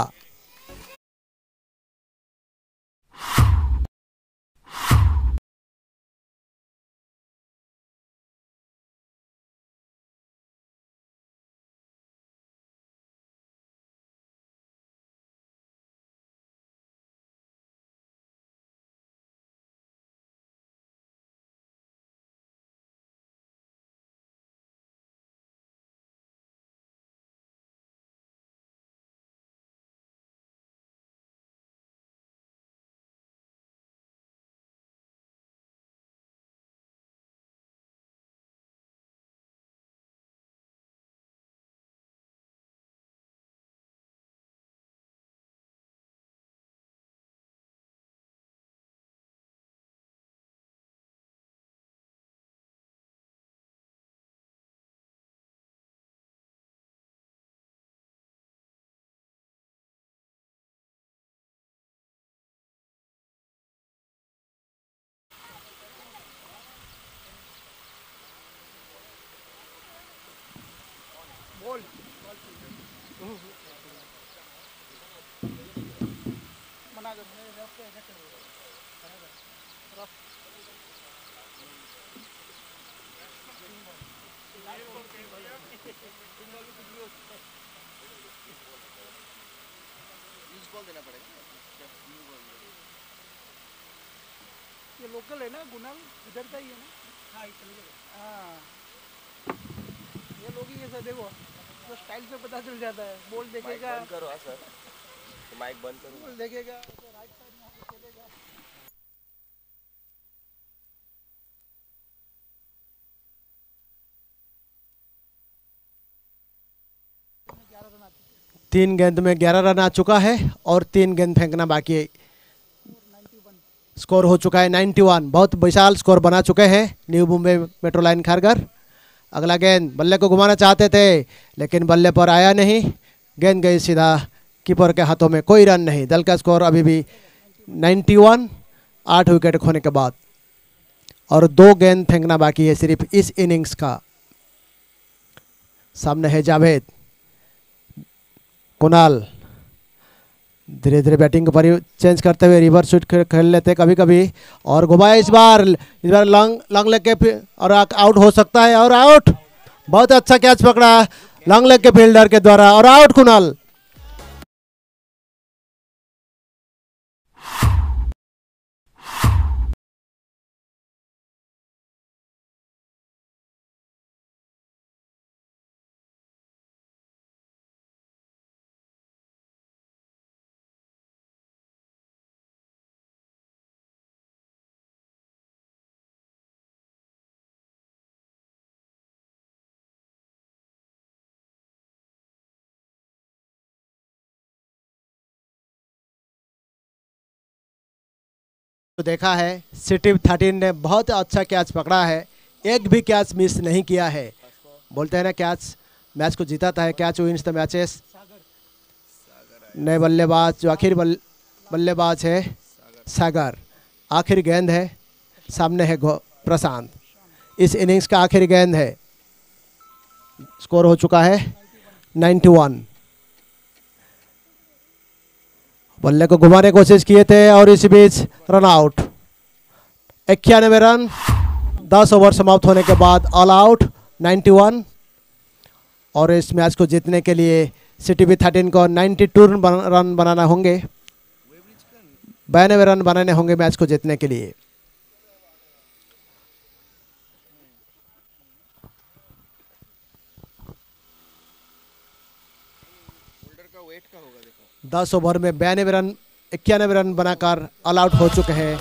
ये लोकल है ना गुनाल, इधर का ही है ना? हाँ, हाँ, ये लोग ही ऐसा देखो तो स्टाइल से पता चल जाता है। बॉल देखेगा, बंद करो सर, माइक बंद करो। बॉल देखेगा तो राइट साइड में आके खेलेगा। तीन गेंद में 11 रन आ चुका है और 3 गेंद फेंकना बाकी है। स्कोर हो चुका है 91। बहुत विशाल स्कोर बना चुके हैं new Mumbai metro line Kharghar. अगला गेंद बल्ले को घुमाना चाहते थे लेकिन बल्ले पर आया नहीं, गेंद गई सीधा कीपर के हाथों में, कोई रन नहीं। दल का स्कोर अभी भी 91, 8 विकेट खोने के बाद और 2 गेंद फेंकना बाकी है सिर्फ इस इनिंग्स का। सामने है जावेद, कुणाल धीरे धीरे बैटिंग को चेंज करते हुए रिवर्स स्विच खेल लेते कभी कभी और घुमाया इस बार लॉन्ग लेग के और आउट हो सकता है और आउट। बहुत अच्छा कैच पकड़ा लॉन्ग लेग के फील्डर के द्वारा और आउट कुणाल। तो देखा है सिटी 13 ने बहुत अच्छा कैच पकड़ा है, एक भी कैच मिस नहीं किया है। बोलते हैं ना कैच मैच को जीताता है, कैच विंस द मैचेस। नए बल्लेबाज जो आखिर बल्लेबाज है सागर, आखिरी गेंद है, सामने है प्रशांत। इस इनिंग्स का आखिरी गेंद है। स्कोर हो चुका है 91। बल्ले को घुमाने की कोशिश किए थे और इस बीच रन आउट। 91 रन 10 ओवर समाप्त होने के बाद ऑल आउट 91। और इस मैच को जीतने के लिए सिटी भी 13 को 92 रन बनाना होंगे, 92 रन बनाने होंगे मैच को जीतने के लिए। का वेट का होगा देखो। 10 ओवर में 92 रन 91 रन बनाकर ऑल आउट हो चुके हैं।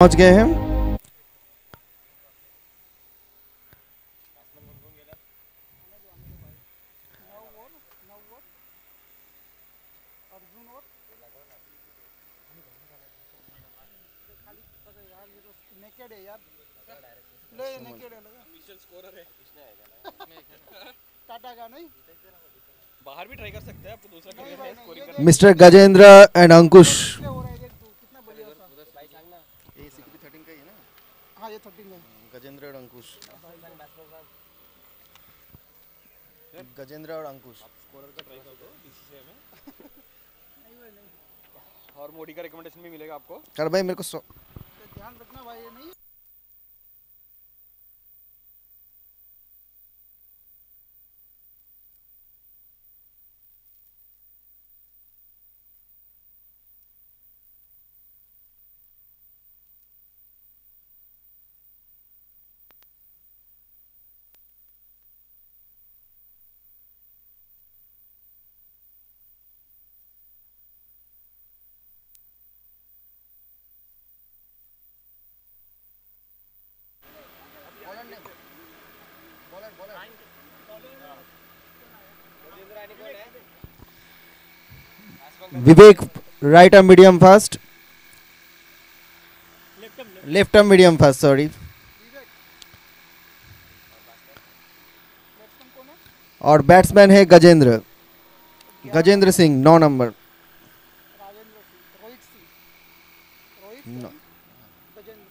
पहुंच गए हैं। अर्जुन और खाली पता है यार, ये तो नेकेड है यार। ले नेकेड है लगा। इनिशियल स्कोरर है। टाटा का नहीं। बाहर भी ट्राई कर सकते हैं, आपको दूसरा नहीं करियर भाई है नहीं, स्कोरिंग ये करना। देख मिस्टर गजेंद्र एंड अंकुश। क्या हो रहा है देख तू, कितना बढ़िया सा। ये CPP 13 का ही है ना? हाँ ये 13 है। गजेंद्र और अंकुश। गजेंद्र और अंकुश। स्कोरर का ट्राई कर दो बीसीसीआई में। और मोदी का रिकमेंडेशन भी मिलेगा आपको। कर भाई मेरे को तो ध्यान रखना भाई, ये नहीं। Vivek right arm medium fast, left arm medium fast, sorry. Batsman कौन है? और बैट्समैन है गजेंद्र, गजेंद्र सिंह 9 नंबर। राजेंद्र सिंह, रोहित सिंह, रोहित No. सिंह, गजेंद्र।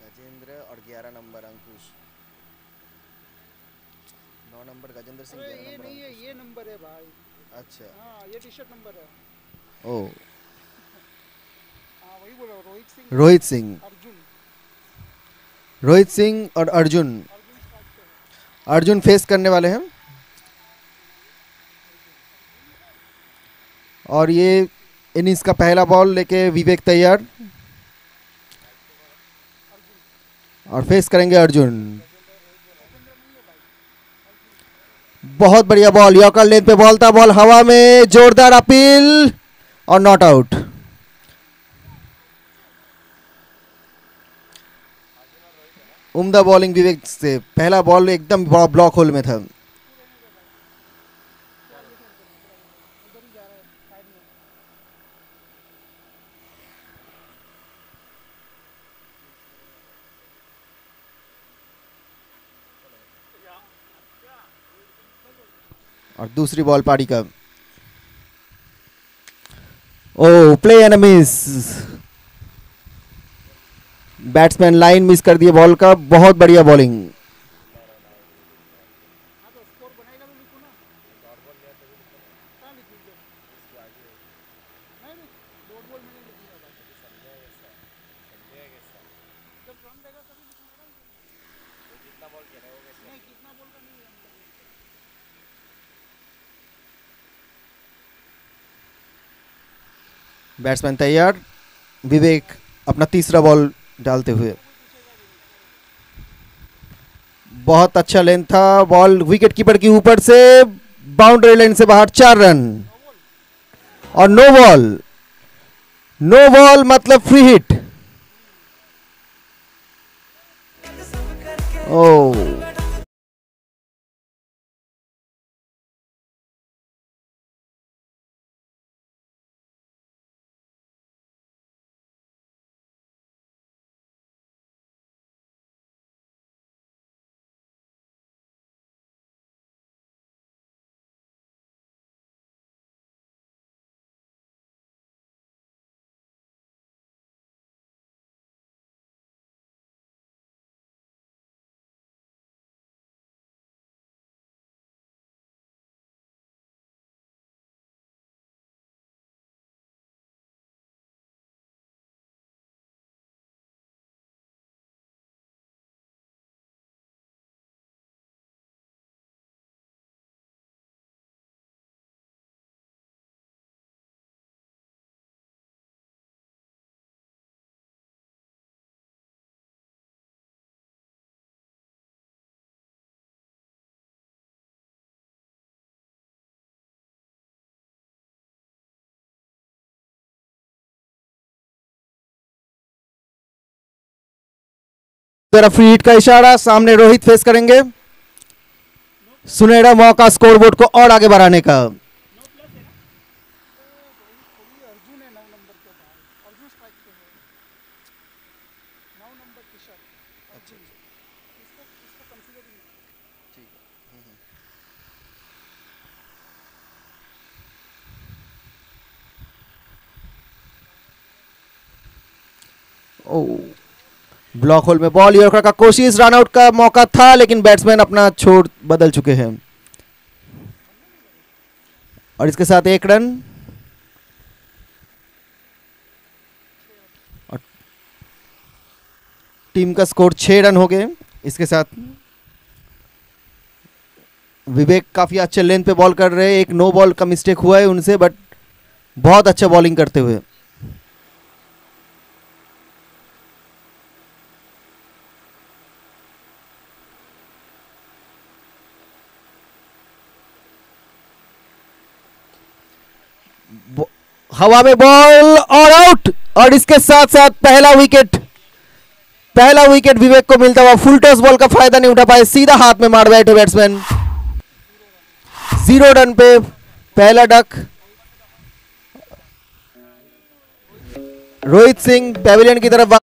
गजेंद्र और 11 नंबर अंकुश। 9 नंबर गजेंद्र सिंह, अरे 11 ये नंबर नहीं है, अंकुश। ये नंबर है भाई। अच्छा। हाँ ये टी-शर्ट नंबर है। ओ हाँ वही बोल रहा हूँ, रोहित सिंह, रोहित सिंह, अर्जुन। रोहित सिंह और अर्जुन। अर्जुन स्ट्राइक पे है। अर्जुन फेस करने वाले हैं। और ये इनिंग्स का पहला बॉल लेके विवेक तैयार, और फेस करेंगे अर्जुन। बहुत बढ़िया बॉल, यॉर्कर लेन पे बॉल था, बॉल हवा में, जोरदार अपील और नॉट आउट। उम्दा बॉलिंग विवेक से, पहला बॉल एकदम ब्लॉक होल में था। उधर ही जा रहा है साइड में। और दूसरी बॉल पारी का, oh play and miss. Batsman line miss कर दिए बॉल का, बहुत बढ़िया बॉलिंग। हाँ तो स्कोर बनाएगा तो लिखो ना। कहाँ लिखूँ इधर? नहीं नहीं, डॉट बॉल में नहीं लिखूंगा भाई। जब रन देगा तभी लिखूंगा ना। नहीं कितना बॉल का नहीं है। बैट्समैन तैयार, विवेक अपना तीसरा बॉल डालते हुए। बहुत अच्छा लेंथ था, बॉल विकेट कीपर के ऊपर से बाउंड्री लाइन से बाहर, 4 रन। और नो बॉल, नो बॉल मतलब फ्री हिट। ओ जरा फ्री हिट का इशारा, सामने रोहित फेस करेंगे। सुनहरा मौका स्कोरबोर्ड को और आगे बढ़ाने का। अर्जुन है 9 नंबर के बाहर, अर्जुन स्ट्राइक पे है 9 नंबर टी शर्ट अर्जुन। इसको कंसीडर नहीं। ब्लॉक होल में बॉल यॉर्कर का कोशिश, रन आउट का मौका था लेकिन बैट्समैन अपना छोड़ बदल चुके हैं और इसके साथ 1 रन। और टीम का स्कोर 6 रन हो गए। इसके साथ विवेक काफी अच्छे लेंथ पे बॉल कर रहे हैं। एक नो बॉल का मिस्टेक हुआ है उनसे, बट बहुत अच्छा बॉलिंग करते हुए। हवा में बॉल और आउट। और इसके साथ साथ पहला विकेट विवेक को मिलता हुआ। फुल टॉस बॉल का फायदा नहीं उठा पाए, सीधा हाथ में मार बैठे बैट्समैन। 0 रन पे पहला डक। रोहित सिंह पैविलियन की तरफ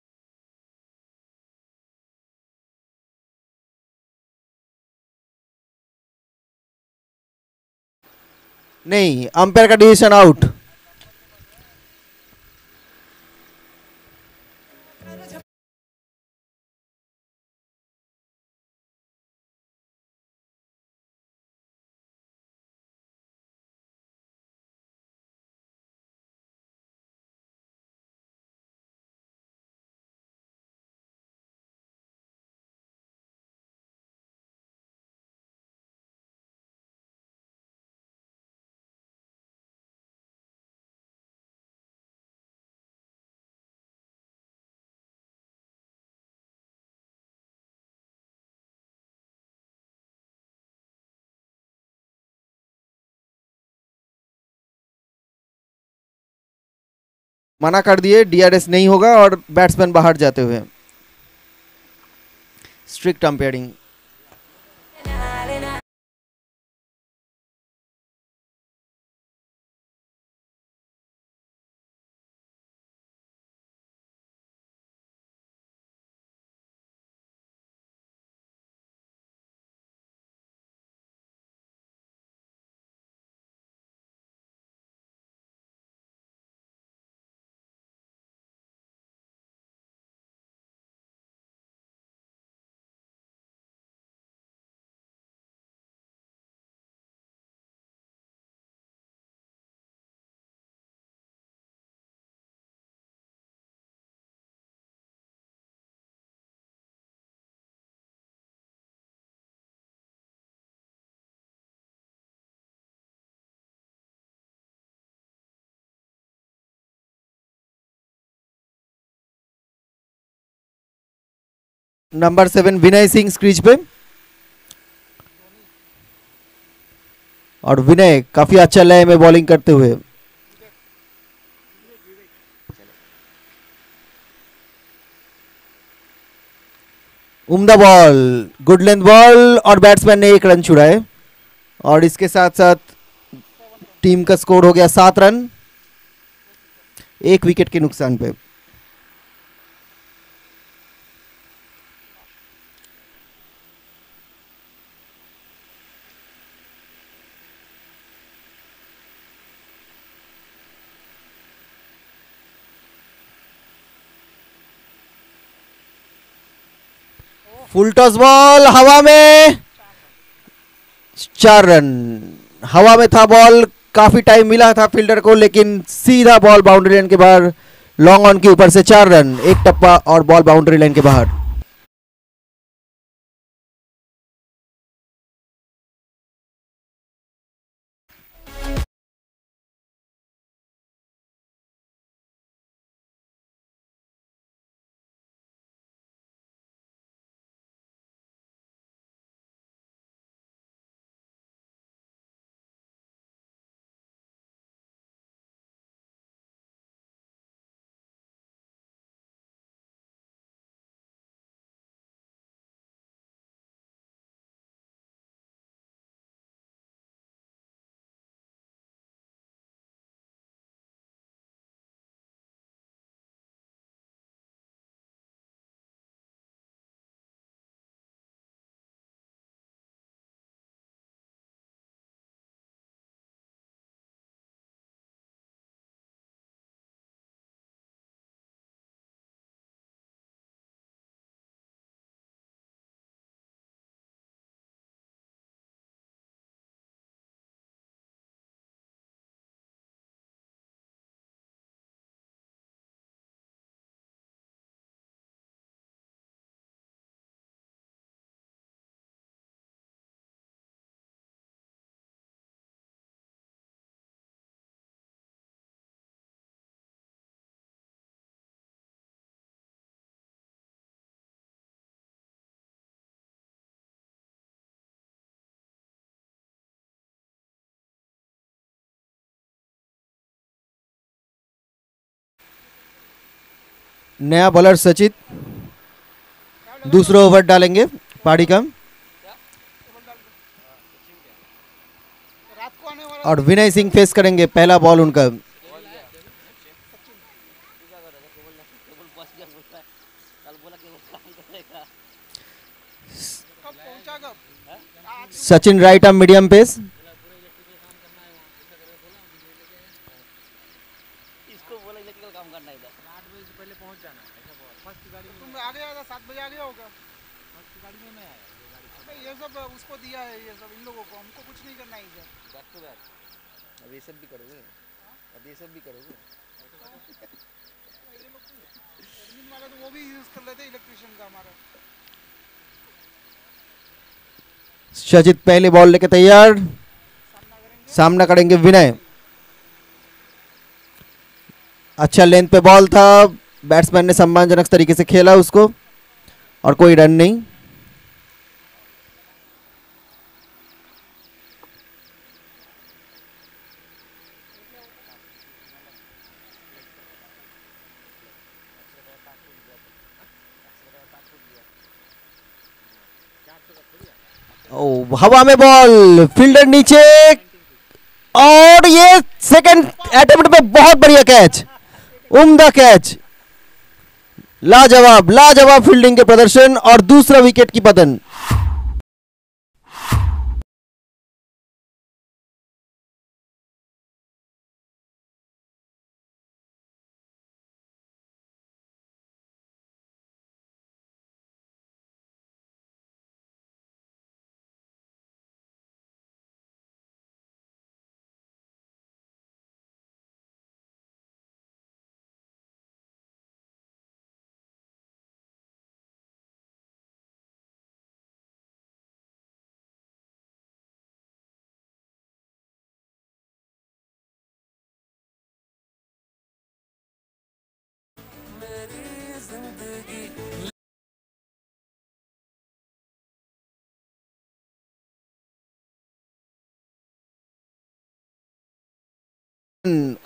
नहीं, अंपायर का डिसीजन आउट। मना कर दिए, डीआरएस नहीं होगा और बैट्समैन बाहर जाते हुए। Strict umpiring. Number 7 Vinay Singh crease पे। और विनय काफी अच्छा लय में बॉलिंग करते हुए। उम्दा बॉल, गुड लेंथ बॉल और बैट्समैन ने 1 रन छुड़ाए। और इसके साथ साथ टीम का स्कोर हो गया 7 रन, 1 विकेट के नुकसान पे। फुल टॉस बॉल हवा में, 4 रन। हवा में था बॉल, काफी टाइम मिला था फील्डर को, लेकिन सीधा बॉल बाउंड्री लाइन के बाहर, लॉन्ग ऑन के ऊपर से 4 रन, 1 टप्पा और बॉल बाउंड्री लाइन के बाहर। नया बॉलर सचित दूसरा ओवर डालेंगे पारी का, रात को आने वाला और विनय सिंह फेस करेंगे पहला बॉल उनका। कब पहुंचा कब? Sachin right arm medium pace, तुम आ गया था 7 बजे आ गया होगा। अबे ये सब उसको दिया है, ये सब इन लोगों को, हमको कुछ नहीं करना है इधर। अब ये सब भी करोगे, अब ये सब भी करोगे। एडमिन वाला तो वो भी यूज कर लेते इलेक्ट्रिशियन का हमारा। सचित पहले बॉल लेके तैयार, सामना करेंगे विनय। अच्छा लेंथ पे बॉल था, बैट्समैन ने सम्मानजनक तरीके से खेला उसको, और कोई रन नहीं। ओ हवा में बॉल, फील्डर नीचे, और ये सेकंड अटेम्प्ट पे बहुत बढ़िया कैच, उम्दा कैच, लाजवाब लाजवाब फील्डिंग के प्रदर्शन, और दूसरा विकेट की पतन।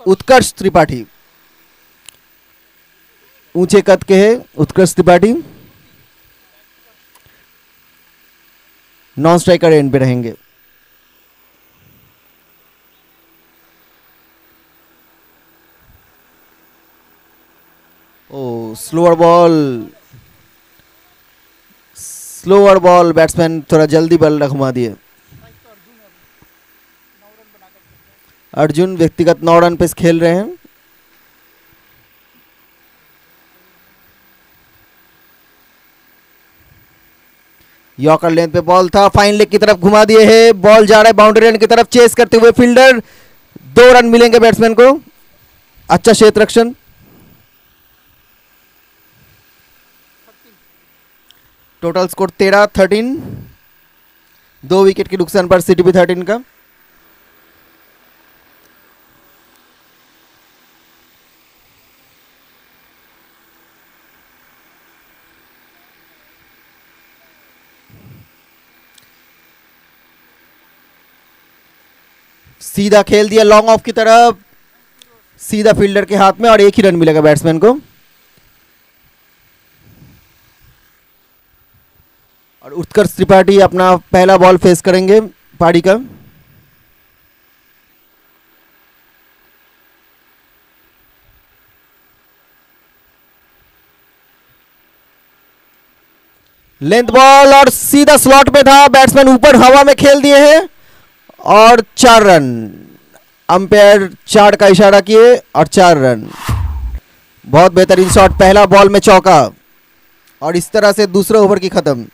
उत्कर्ष त्रिपाठी, ऊंचे कद के हैं उत्कर्ष त्रिपाठी, नॉन स्ट्राइकर एंड पे रहेंगे। ओ स्लोअर बॉल, बैट्समैन थोड़ा जल्दी बल्ला घुमा दिए। अर्जुन व्यक्तिगत 9 रन पे खेल रहे हैं। यॉर्कर लेंथ पे बॉल था, फाइन लेग की तरफ घुमा दिए है, बॉल जा रहा है बाउंड्री लाइन की तरफ, चेस करते हुए फील्डर, 2 रन मिलेंगे बैट्समैन को। अच्छा क्षेत्र रक्षण। टोटल स्कोर 13 2 विकेट के नुकसान पर सीटीपी 13 का। सीधा खेल दिया लॉन्ग ऑफ की तरफ, सीधा फील्डर के हाथ में, और 1 ही रन मिलेगा बैट्समैन को। और उत्कर्ष त्रिपाठी अपना पहला बॉल फेस करेंगे पारी का। लेंथ बॉल और सीधा स्लॉट में था, बैट्समैन ऊपर हवा में खेल दिए हैं, और 4 रन। अंपायर 4 का इशारा किए और 4 रन। बहुत बेहतरीन शॉट, पहला बॉल में चौका, और इस तरह से दूसरा ओवर की खत्म।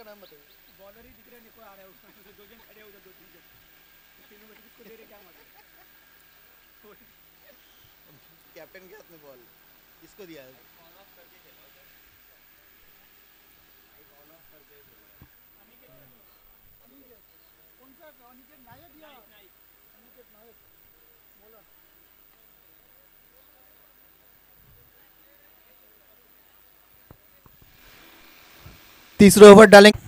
नाम बताइए। बॉलर ही दिख रहा है, नहीं कोई आ रहा है उसमें से, दो जन खड़े हो उधर, दो तीन जन, तीनों में से किसको दे रहे क्या मालूम। कैप्टन के हाथ में बॉल किसको दिया है? कौन सा अनिकेत नायक या अनिकेत नायक बॉलर? तीसरा ओवर डालेंगे।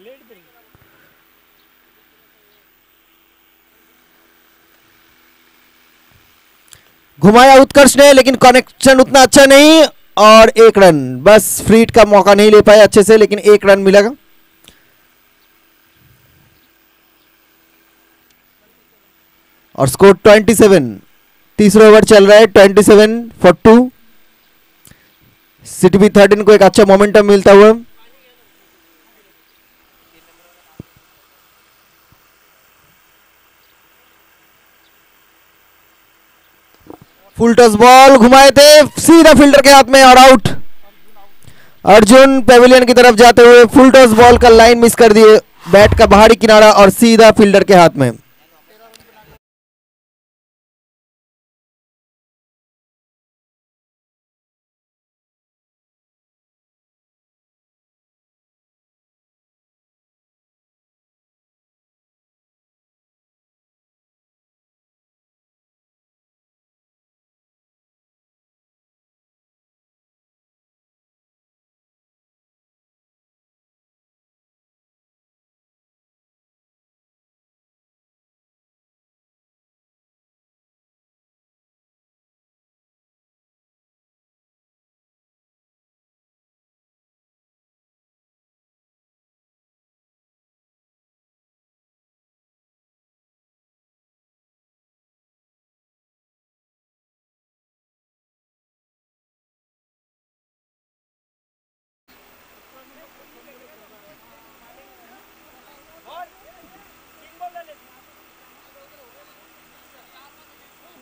लेट पे घुमाया उत्कर्ष ने, लेकिन कनेक्शन उतना अच्छा नहीं, और एक रन बस। फ्री हिट का मौका नहीं ले पाए अच्छे से, लेकिन एक रन मिलेगा। और स्कोर 27। तीसरा ओवर चल रहा है, 27 for 2। सिटी बी 13 को एक अच्छा मोमेंटम मिलता हुआ। फुल टॉस बॉल घुमाए थे, सीधा फील्डर के हाथ में और आउट। अर्जुन पेविलियन की तरफ जाते हुए फुल टॉस बॉल का लाइन मिस कर दिए, बैट का बाहरी किनारा और सीधा फील्डर के हाथ में।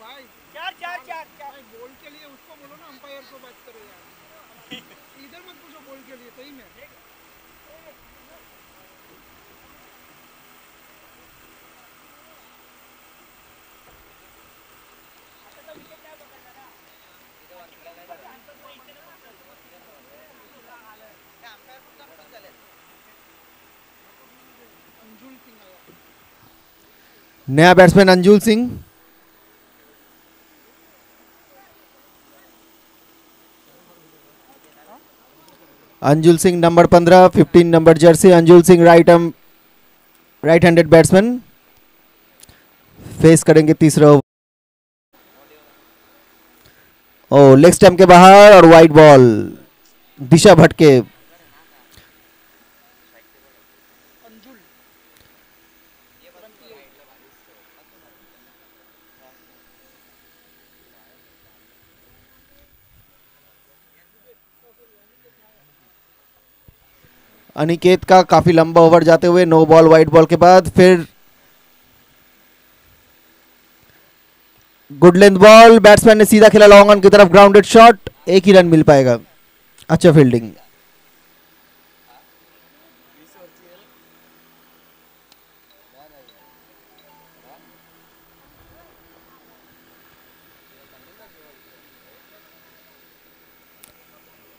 भाई चार चार चार चार भाई, बॉल के लिए उसको बोलो ना, अंपायर को बात करो यार। इधर मत पूछो बॉल के लिए, सही में। अंजुल सिंह आया। नया batsman Anjul Singh. Anjul Singh number 15, 15 number Jersey. Anjul Singh right handed batsman face करेंगे तीसरा ओवर। ओ लेग स्टंप के बाहर और वाइड बॉल, दिशा भटके। अंजुल अनिकेत का काफी लंबा ओवर जाते हुए, नो बॉल वाइड बॉल के बाद फिर गुड लेंथ बॉल, बैट्समैन ने सीधा खेला लॉन्ग ऑन की तरफ, ग्राउंडेड शॉट, एक ही रन मिल पाएगा। अच्छा फील्डिंग।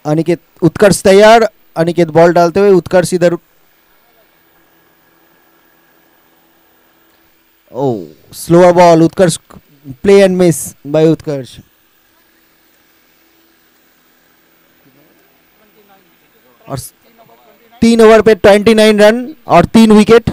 अनिकेत, उत्कर्ष तैयार। अनिकेत बॉल डालते हुए, उत्कर्ष इधर। Oh slower ball, Utkarsh play and miss by Utkarsh. और 3 ओवर पे 29 रन और 3 विकेट।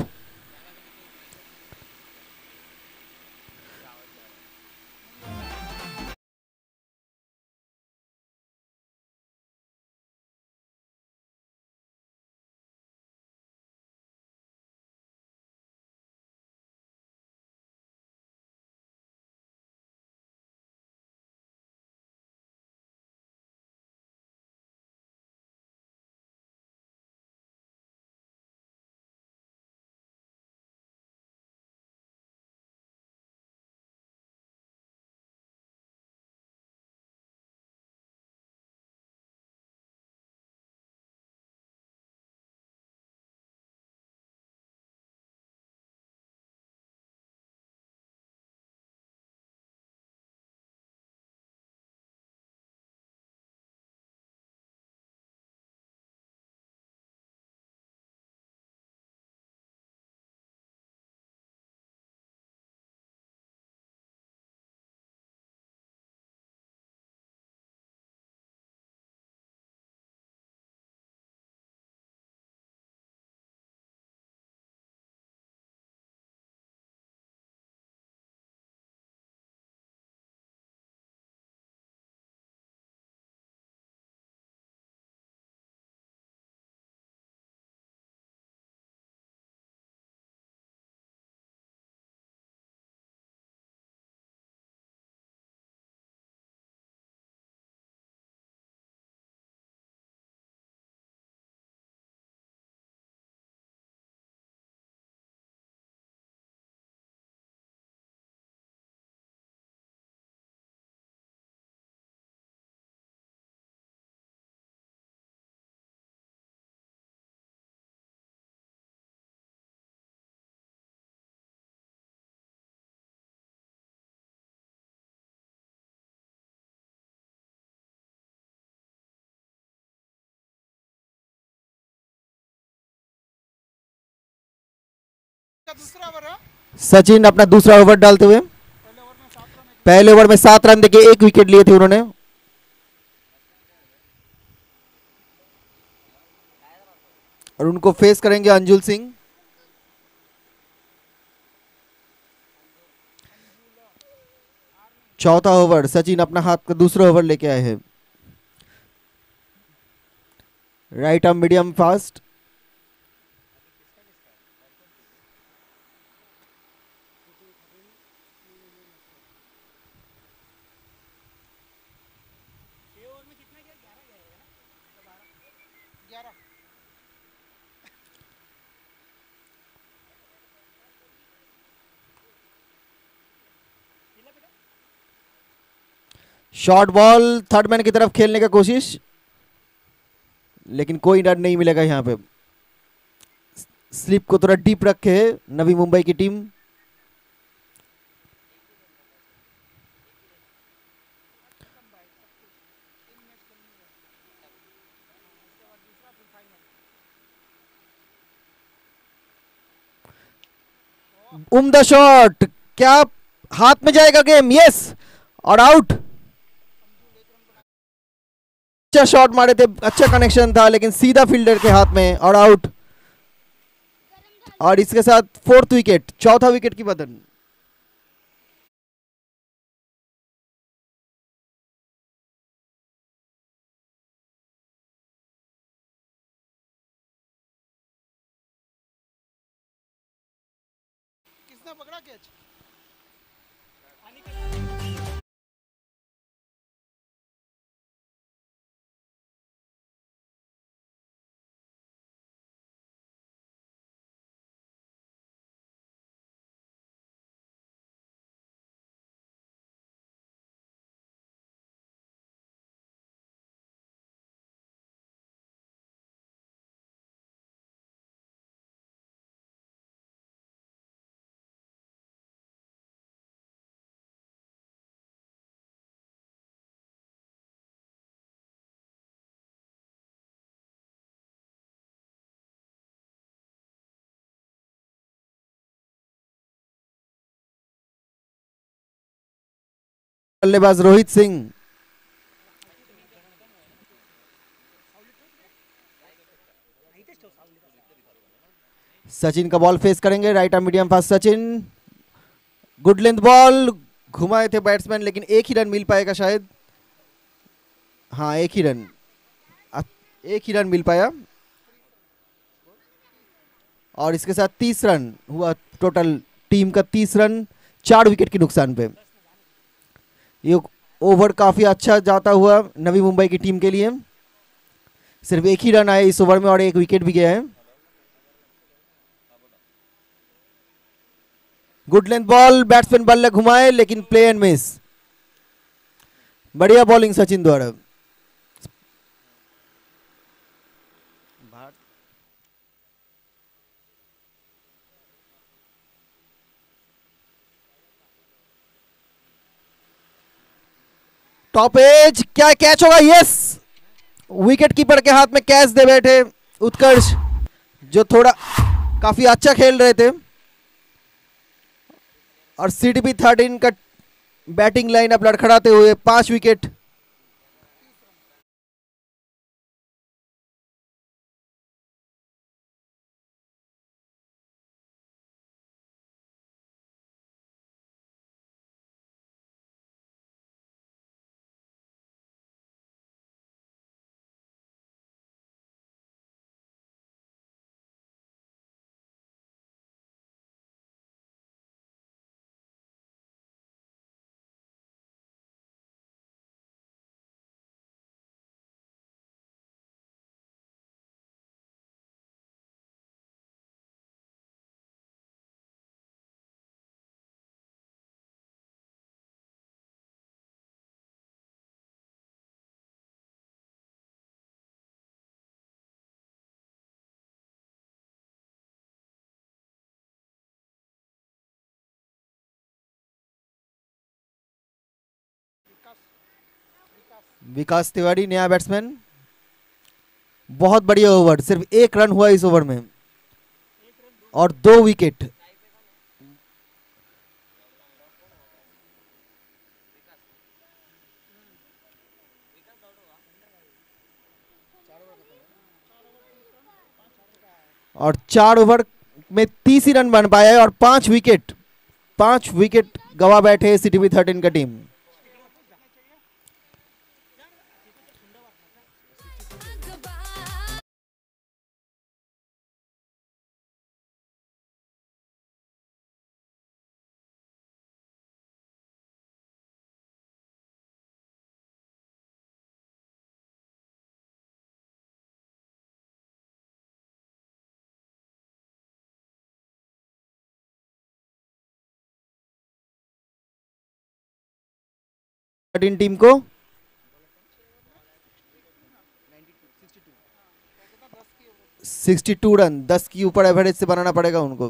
दूसरा ओवर है। सचिन अपना दूसरा ओवर डालते हुए पहले ओवर में 7 रन देके 1 विकेट लिए थे उन्होंने। और उनको फेस करेंगे अंजुल सिंह। चौथा ओवर सचिन अपना हाथ का दूसरा ओवर लेके आए हैं। Right arm medium fast. Short ball third man की तरफ खेलने का कोशिश, लेकिन कोई रन नहीं मिलेगा यहां पे। स्लिप को थोड़ा डीप रखे नवी मुंबई की टीम। उम्दा शॉट, क्या हाथ में जाएगा गेम? यस, और आउट। अच्छा शॉट मारे थे, अच्छा कनेक्शन था, लेकिन सीधा फील्डर के हाथ में और आउट। और इसके साथ 4th विकेट, चौथा विकेट की बदन। किसने पकड़ा कैच? बल्लेबाज रोहित सिंह। सचिन का बॉल फेस करेंगे, right arm medium fast Sachin. Good length ball, घुमाए थे बैट्समैन, लेकिन एक ही रन मिल पाएगा शायद। हाँ, एक ही रन मिल पाया। और इसके साथ 30 रन हुआ टोटल, टीम का 30 रन 4 विकेट के नुकसान पे। ये ओवर काफी अच्छा जाता हुआ नवी मुंबई की टीम के लिए। सिर्फ एक ही रन आए इस ओवर में और 1 विकेट भी गया है। गुड लेंथ बॉल, बैट्समैन बल्ले घुमाए, लेकिन प्ले एंड मिस। बढ़िया बॉलिंग सचिन द्वारा। टॉप एज, क्या कैच होगा? यस, विकेट कीपर के हाथ में कैच दे बैठे उत्कर्ष, जो थोड़ा काफी अच्छा खेल रहे थे। और CDP 13 का बैटिंग लाइन अप लड़खड़ाते हुए 5 विकेट। विकास तिवारी नया बैट्समैन। बहुत बढ़िया ओवर, सिर्फ 1 रन हुआ इस ओवर में और 2 विकेट। और 4 ओवर में 30 ही रन बन पाया है और 5 विकेट गवा बैठे सीटीपी 13 का टीम। टीम को 62 रन 10 की ऊपर एवरेज से बनाना पड़ेगा उनको।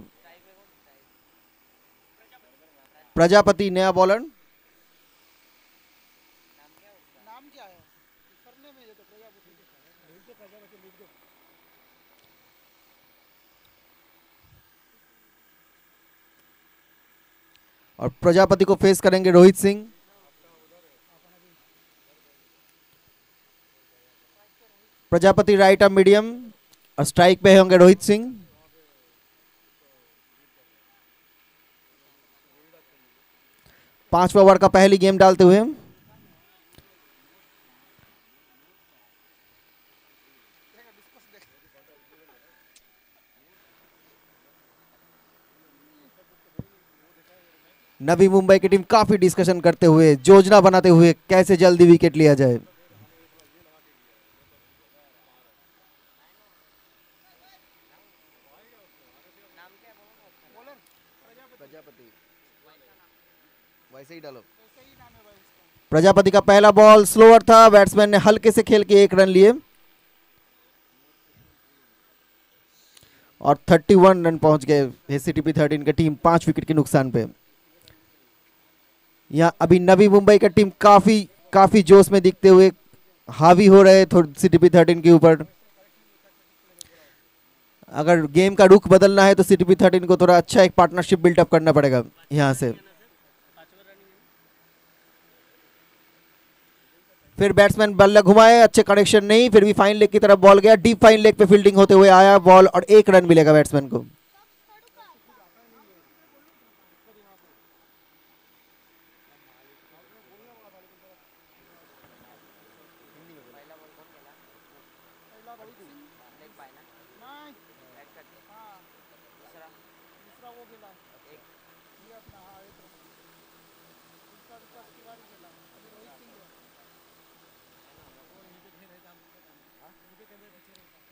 प्रजापति नया बॉलर, नाम क्या है सरनेम है ये तो प्रजापति। और प्रजापति को फेस करेंगे Rohit Singh. Prajapati right arm medium और स्ट्राइक पे होंगे रोहित सिंह। पांचवा ओवर का पहली गेम डालते हुए नवी मुंबई की टीम काफी डिस्कशन करते हुए, योजना बनाते हुए कैसे जल्दी विकेट लिया जाए। प्रजापति वैसे ही डालो। प्रजापति का पहला बॉल स्लोअर था, बैट्समैन ने हल्के से खेल के 1 रन लिए और 31 रन पहुंच गए सीटीपी 13 की टीम 5 विकेट के नुकसान पे। यहाँ अभी नवी मुंबई का टीम काफी जोश में दिखते हुए हावी हो रहे सीटीपी 13 के ऊपर। अगर गेम का रुख बदलना है तो सीटीपी 13 को थोड़ा अच्छा एक पार्टनरशिप बिल्डअप करना पड़ेगा यहां से। फिर बैट्समैन बल्ला घुमाए, अच्छे कनेक्शन नहीं, फिर भी फाइन लेग की तरफ बॉल गया, डीप फाइन लेग पे फील्डिंग होते हुए आया बॉल और 1 रन मिलेगा बैट्समैन को।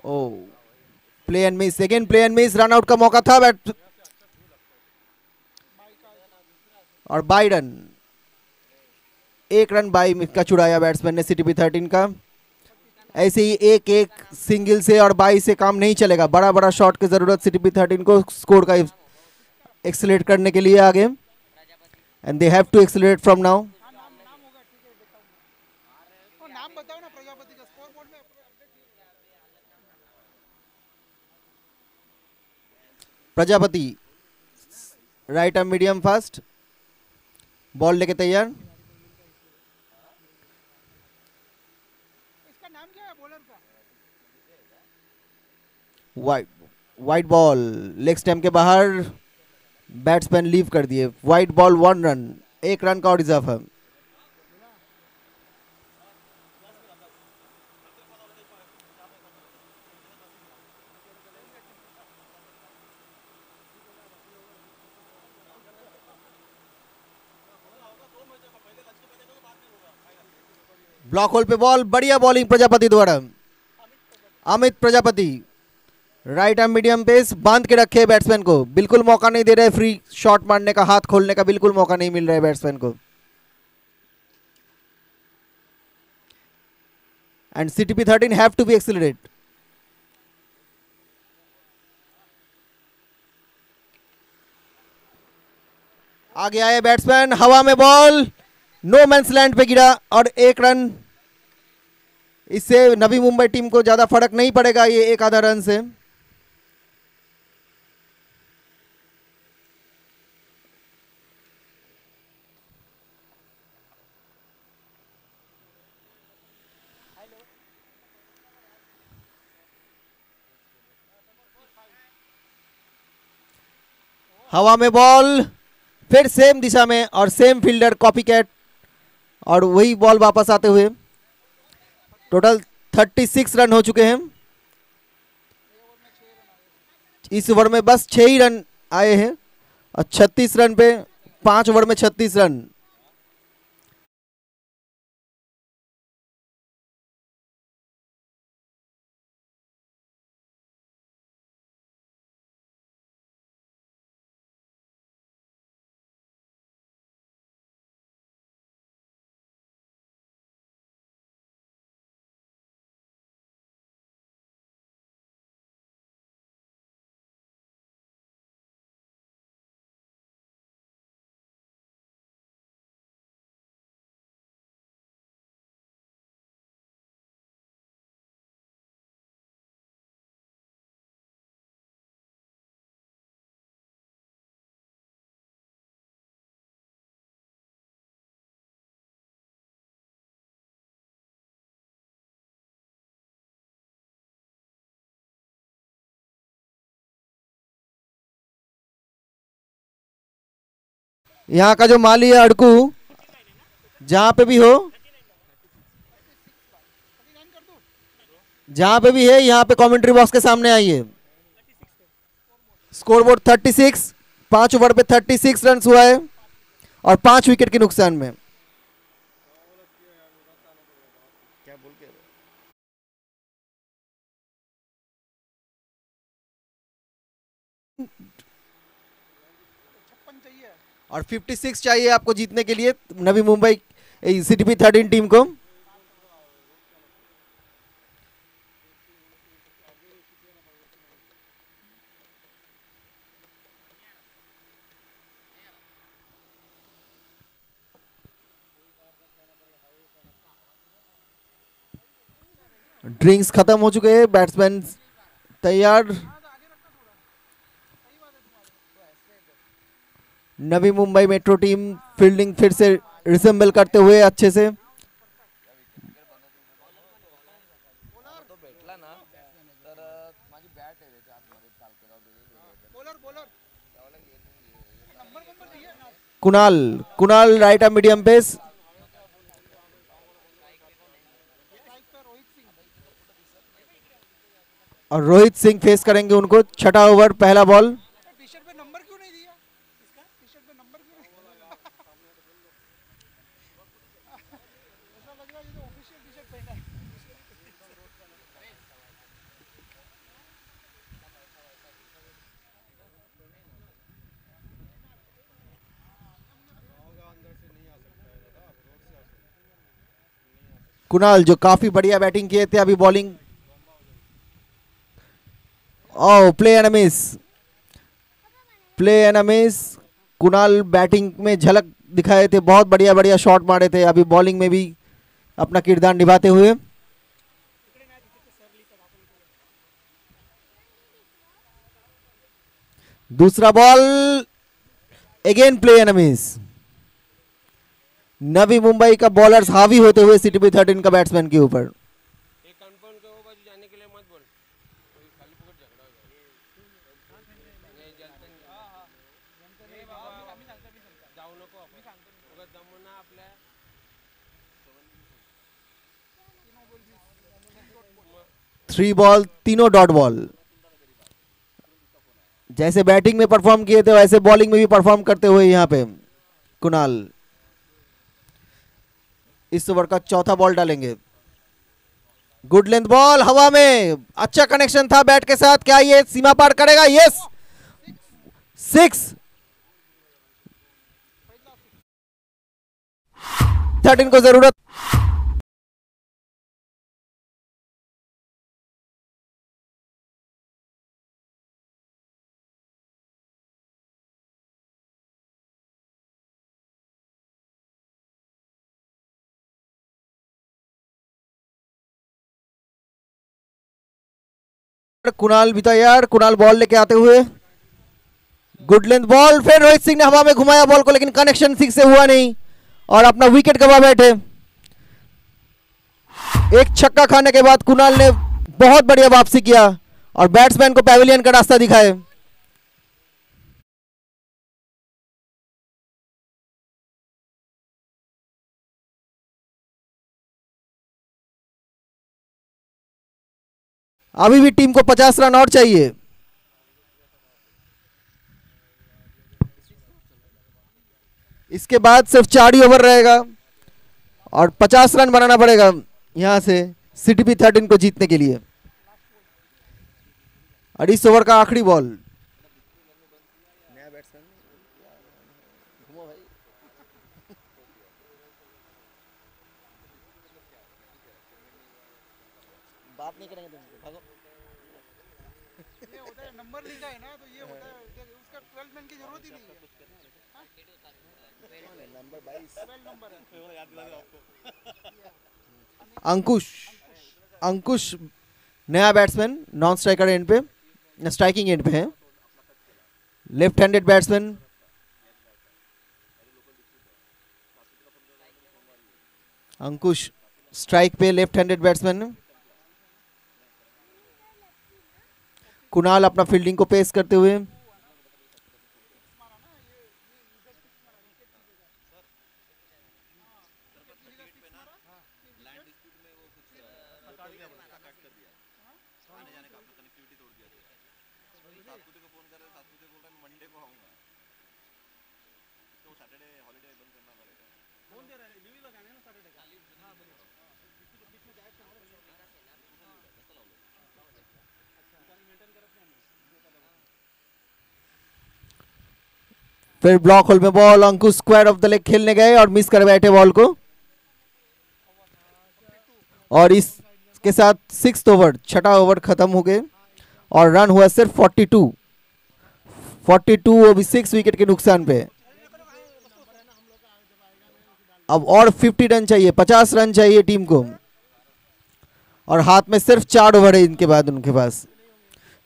Oh play and miss, second play and miss, run out का मौका था और बाई रन, 1 रन बाई का चुराया बैट्समैन ने सीटीपी 13 का। ऐसे ही एक सिंगल से और बाई से काम नहीं चलेगा, बड़ा शॉट की जरूरत सीटीपी 13 को स्कोर का एक्सेलरेट करने के लिए आगे, and they have to accelerate from now. नाम बताओ ना प्रजापति का, स्कोर बोर्ड में Prajapati right arm medium fast, ball लेके तैयार। इसका नाम क्या है बॉलर का? वाइड बॉल लेग स्टैम्प के बाहर, बैट्समैन लीव कर दिए। वाइड बॉल 1 रन, 1 रन का और इजाफा। ब्लॉक होल पे बॉल, बढ़िया बॉलिंग प्रजापति द्वारा। Amit Prajapati right arm medium pace, बांध के रखे बैट्समैन को, बिल्कुल मौका नहीं दे रहे फ्री शॉट मारने का, हाथ खोलने का बिल्कुल मौका नहीं मिल रहा है बैट्समैन को। And CTP 13 have to be accelerate. आगे आए बैट्समैन, हवा में बॉल, नो मैंस लैंड पे गिरा और 1 रन। इससे नवी मुंबई टीम को ज्यादा फर्क नहीं पड़ेगा ये 1 आधा रन से। हवा में बॉल, फिर सेम दिशा में और सेम फील्डर कॉपी कैट, और वही बॉल वापस आते हुए। टोटल 36 रन हो चुके हैं। इस ओवर में बस 6 ही रन आए हैं और 36 रन पे 5 ओवर में 36 रन। यहाँ का जो माली है अड़कू, जहां पे भी हो, जहां पे भी है, यहाँ पे कमेंट्री बॉक्स के सामने आइए। स्कोरबोर्ड 36, 5 ओवर पे 36 रन हुआ है और 5 विकेट के नुकसान में। और 56 चाहिए आपको जीतने के लिए नवी मुंबई CTP 13 टीम को। ड्रिंक्स खत्म हो चुके हैं, बैट्समैन तैयार। Navi Mumbai metro team fielding फिर से रिसेंबल करते हुए अच्छे से। Kunal right arm medium pace, और रोहित सिंह फेस करेंगे उनको। छठा ओवर, पहला बॉल। कुणाल जो काफी बढ़िया बैटिंग किए थे, अभी bowling. Oh, play and miss, play and miss. Kunal batting में झलक दिखाए थे, बहुत बढ़िया बढ़िया शॉट मारे थे, अभी बॉलिंग में भी अपना किरदार निभाते हुए। दूसरा ball, again play and miss. Navi Mumbai का बॉलर्स हावी होते हुए CTP 13 का बैट्समैन के ऊपर। थ्री बॉल, तीनों डॉट बॉल। जैसे बैटिंग में परफॉर्म किए थे वैसे बॉलिंग में भी परफॉर्म करते हुए यहाँ पे कुणाल इस ओवर का चौथा बॉल डालेंगे। गुड लेंथ बॉल, हवा में, अच्छा कनेक्शन था बैट के साथ। क्या ये सीमा पार करेगा? यस, 6। 13 को जरूरत। कुणाल भी तैयार, कुणाल बॉल लेके आते हुए। गुड लेंथ बॉल, फिर रोहित सिंह ने हवा में घुमाया बॉल को, लेकिन कनेक्शन ठीक से हुआ नहीं और अपना विकेट गवा बैठे। एक छक्का खाने के बाद कुणाल ने बहुत बढ़िया वापसी किया और बैट्समैन को पैविलियन का रास्ता दिखाए। अभी भी टीम को 50 रन और चाहिए। इसके बाद सिर्फ 4 ही ओवर रहेगा और 50 रन बनाना पड़ेगा यहां से सीटीपी 13 को जीतने के लिए। और इस ओवर का आखिरी बॉल। नया बैट्समैन घूमो भाई। बात नहीं करेंगे तुमसे, भागो। ये होता है नंबर लिखा है ना, तो ये होता है उसका 12 मैन की जरूरत ही नहीं है। नंबर 22 12 नंबर है। अंकुश, अंकुश नया बैट्समैन, नॉन स्ट्राइकर एंड पे, स्ट्राइकिंग एंड पे है। Left handed batsman. Ankush strike पे लेफ्ट हैंडेड बैट्समैन। कुणाल अपना फील्डिंग को पेश करते हुए। फिर ब्लॉक होल में ball, Ankush square off the leg खेलने गए और मिस कर बैठे बॉल को। और इसके साथ 6th ओवर, छठा ओवर खत्म हो गए और रन हुआ सिर्फ 42, वो भी 6 विकेट के नुकसान पे। अब और 50 रन चाहिए, 50 रन चाहिए टीम को और हाथ में सिर्फ 4 ओवर है इनके बाद उनके पास।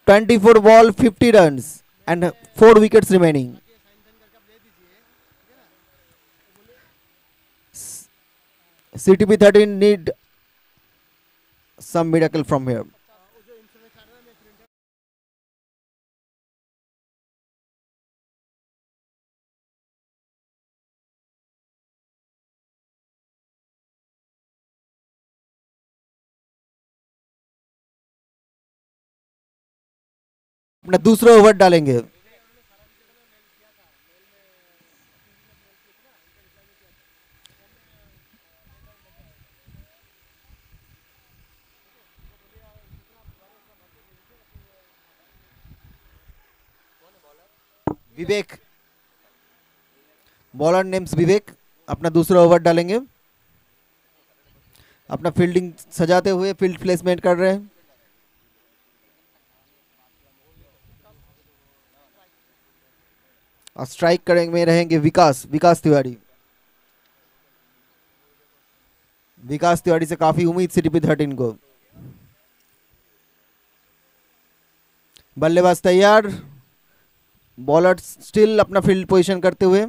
24 ball 50 run and 4 wickets remaining. CTP 13 need some miracle from here. अपना दूसरा ओवर डालेंगे। विवेक, बॉलर नेम्स विवेक, अपना दूसरा ओवर डालेंगे। अपना फील्डिंग सजाते हुए फील्ड प्लेसमेंट कर रहे हैं। और स्ट्राइक करेंगे में रहेंगे विकास तिवारी। विकास तिवारी से काफी उम्मीद CTP 13 को। बल्लेबाज तैयार, बॉलर स्टिल अपना फील्ड पोजीशन करते हुए।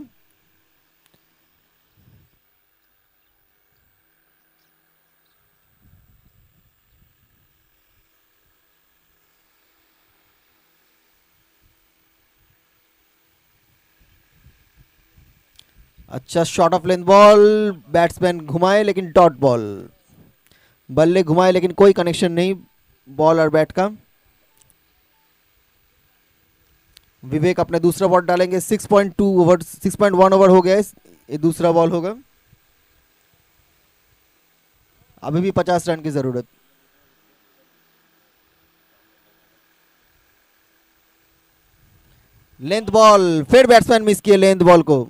अच्छा shot of length ball, batsman घुमाए लेकिन डॉट बॉल। बल्ले घुमाए लेकिन कोई कनेक्शन नहीं बॉल और बैट का। विवेक अपने दूसरा बॉल डालेंगे। 6.1 ओवर हो गया है, ये दूसरा बॉल होगा। अभी भी 50 रन की जरूरत। लेंथ बॉल, फिर बैट्समैन मिस किए लेंथ बॉल को।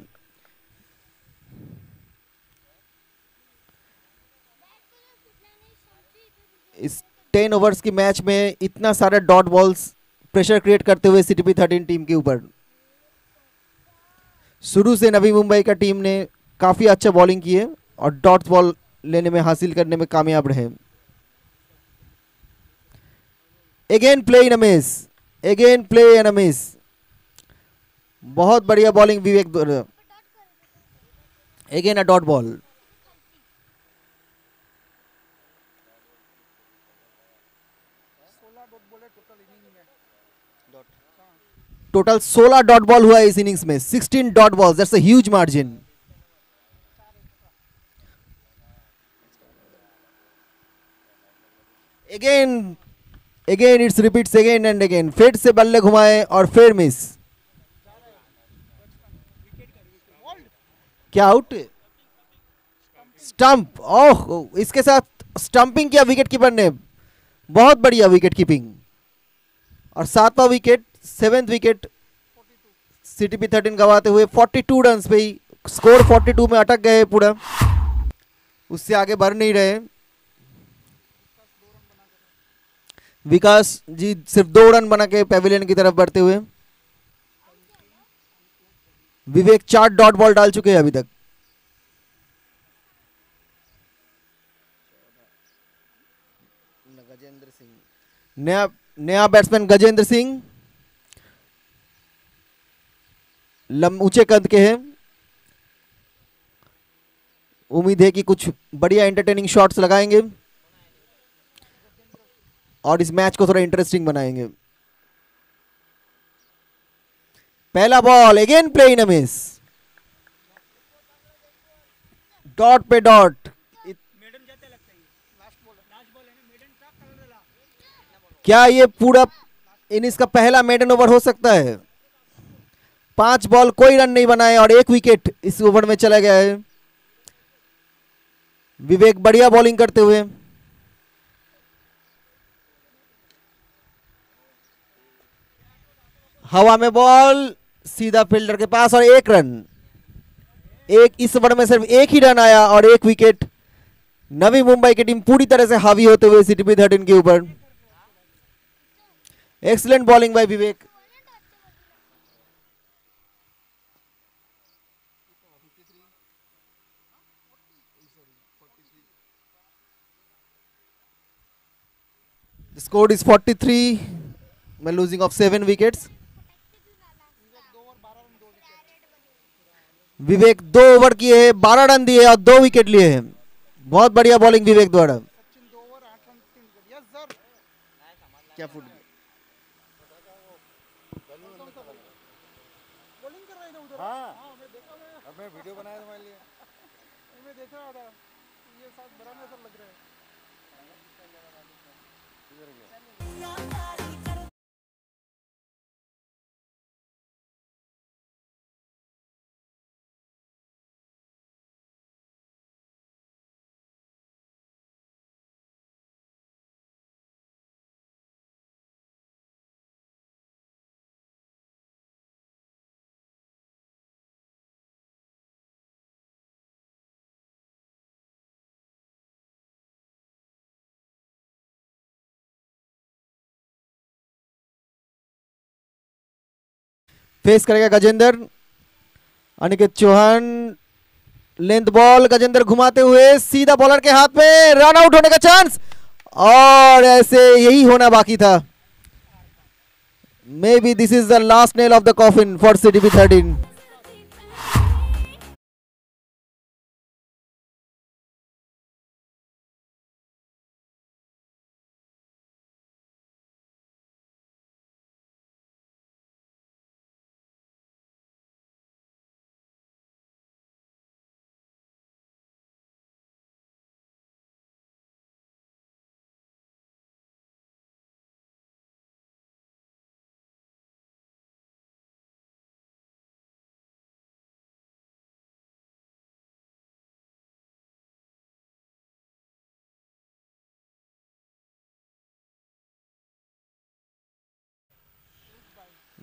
इस 10 ओवर्स की मैच में इतना सारे डॉट बॉल्स प्रेशर क्रिएट करते हुए CTP 13 टीम के ऊपर। शुरू से नवी मुंबई का टीम ने काफी अच्छा बॉलिंग की है और डॉट बॉल लेने में, हासिल करने में कामयाब रहे। Again play in a miss. बहुत बढ़िया bowling Vivek. Again a dot ball. Total 16 dot ball हुआ इस इनिंग्स में। 16 dot balls, that's a huge margin. Again it's repeats again and again, फिर से बल्ले घुमाए और फिर मिस। क्या आउट? स्टंप। ओह, इसके साथ स्टंपिंग किया विकेट कीपर ने, बहुत बढ़िया विकेट कीपिंग। और 7वां विकेट, 7th विकेट सीटीपी 13 गवाते हुए 42 रन पे ही, स्कोर 42 में अटक गए पूरा, उससे आगे बढ़ नहीं रहे। विकास जी सिर्फ 2 रन बना के पेविलियन की तरफ बढ़ते हुए। विवेक 4 डॉट बॉल डाल चुके हैं अभी तक। गजेंद्र सिंह, नया नया बैट्समैन गजेंद्र सिंह, ऊंचे कद के हैं। उम्मीद है कि कुछ बढ़िया एंटरटेनिंग शॉट्स लगाएंगे और इस मैच को थोड़ा इंटरेस्टिंग बनाएंगे। पहला ball, again play in a miss, dot पे डॉट। क्या ये पूरा इनिंग्स का पहला मेडन ओवर हो सकता है? 5 बॉल कोई रन नहीं बनाए और 1 विकेट इस ओवर में चला गया है। विवेक बढ़िया बॉलिंग करते हुए। हवा में बॉल सीधा फील्डर के पास और 1 रन। इस ओवर में सिर्फ 1 ही रन आया और 1 विकेट। नवी मुंबई की टीम पूरी तरह से हावी होते हुए सीटीपी 13 के ऊपर। Excellent bowling bye Vivek. The score is 43 by losing of 7 wickets. Vivek 2 over किए हैं, 12 रन दिए और 2 विकेट लिए हैं। बहुत बढ़िया बॉलिंग विवेक द्वारा। क्या फुट गया? मैं वीडियो बनाया तुम्हारे लिए, मैं देख रहा था, ये सब बड़ा में सब लग रहा है। फेस करेगा गजेंद्र। अनिकेत चौहान, लेंथ बॉल, गजेंद्र घुमाते हुए सीधा बॉलर के हाथ में, रन आउट होने का चांस और ऐसे यही होना बाकी था। May be this is the last nail of the coffin for CTP 13।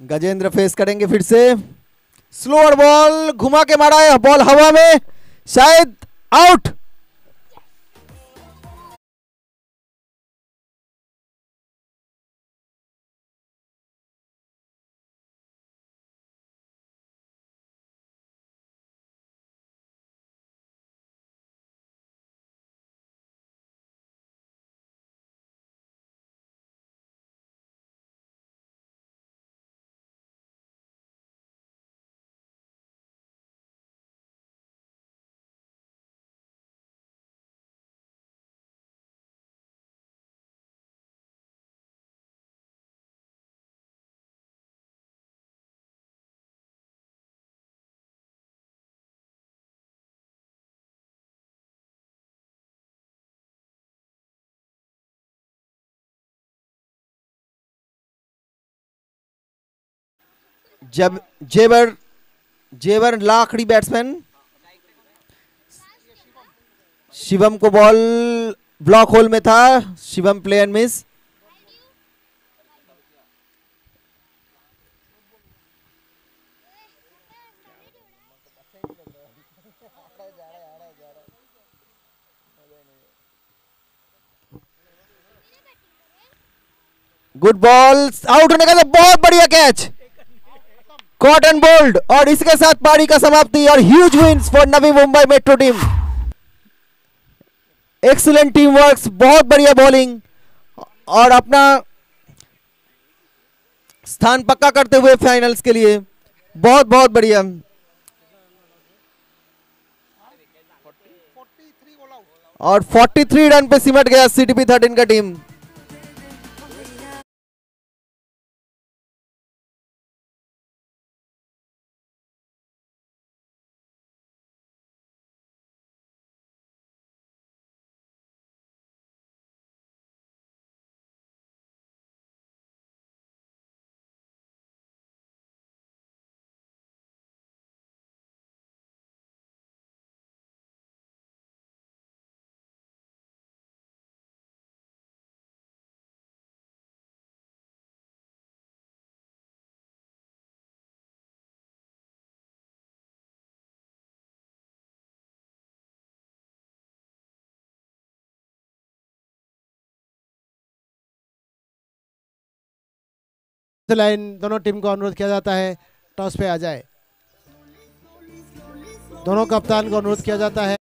Gajendra face करेंगे फिर से। स्लोअर बॉल घुमा के मारा है, बॉल हवा में, शायद आउट। जब जेवर जेवर लाखड़ी बैट्समैन, शिवम को बॉल ब्लॉक होल में था, Shivam play and miss. Good ball, out होने का था, बहुत बढ़िया कैच, कॉट एंड बोल्ड। और इसके साथ पारी का समाप्ति और huge wins for Navi Mumbai metro team. Excellent team works, बहुत बढ़िया बॉलिंग और अपना स्थान पक्का करते हुए फाइनल्स के लिए बहुत बहुत बढ़िया। 43 ऑल आउट। और 43 रन पे सिमट गया सीटीपी 13 का टीम। लाइन दोनों टीम को अनुरोध किया जाता है टॉस पे आ जाए। दोनों कप्तान को अनुरोध किया जाता है।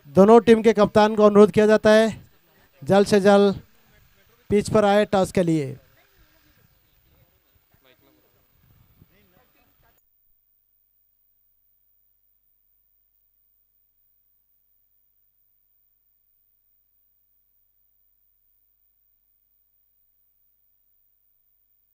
दोनों टीम के कप्तान को अनुरोध किया जाता है जल्द से जल्द पिच पर आए टॉस के लिए।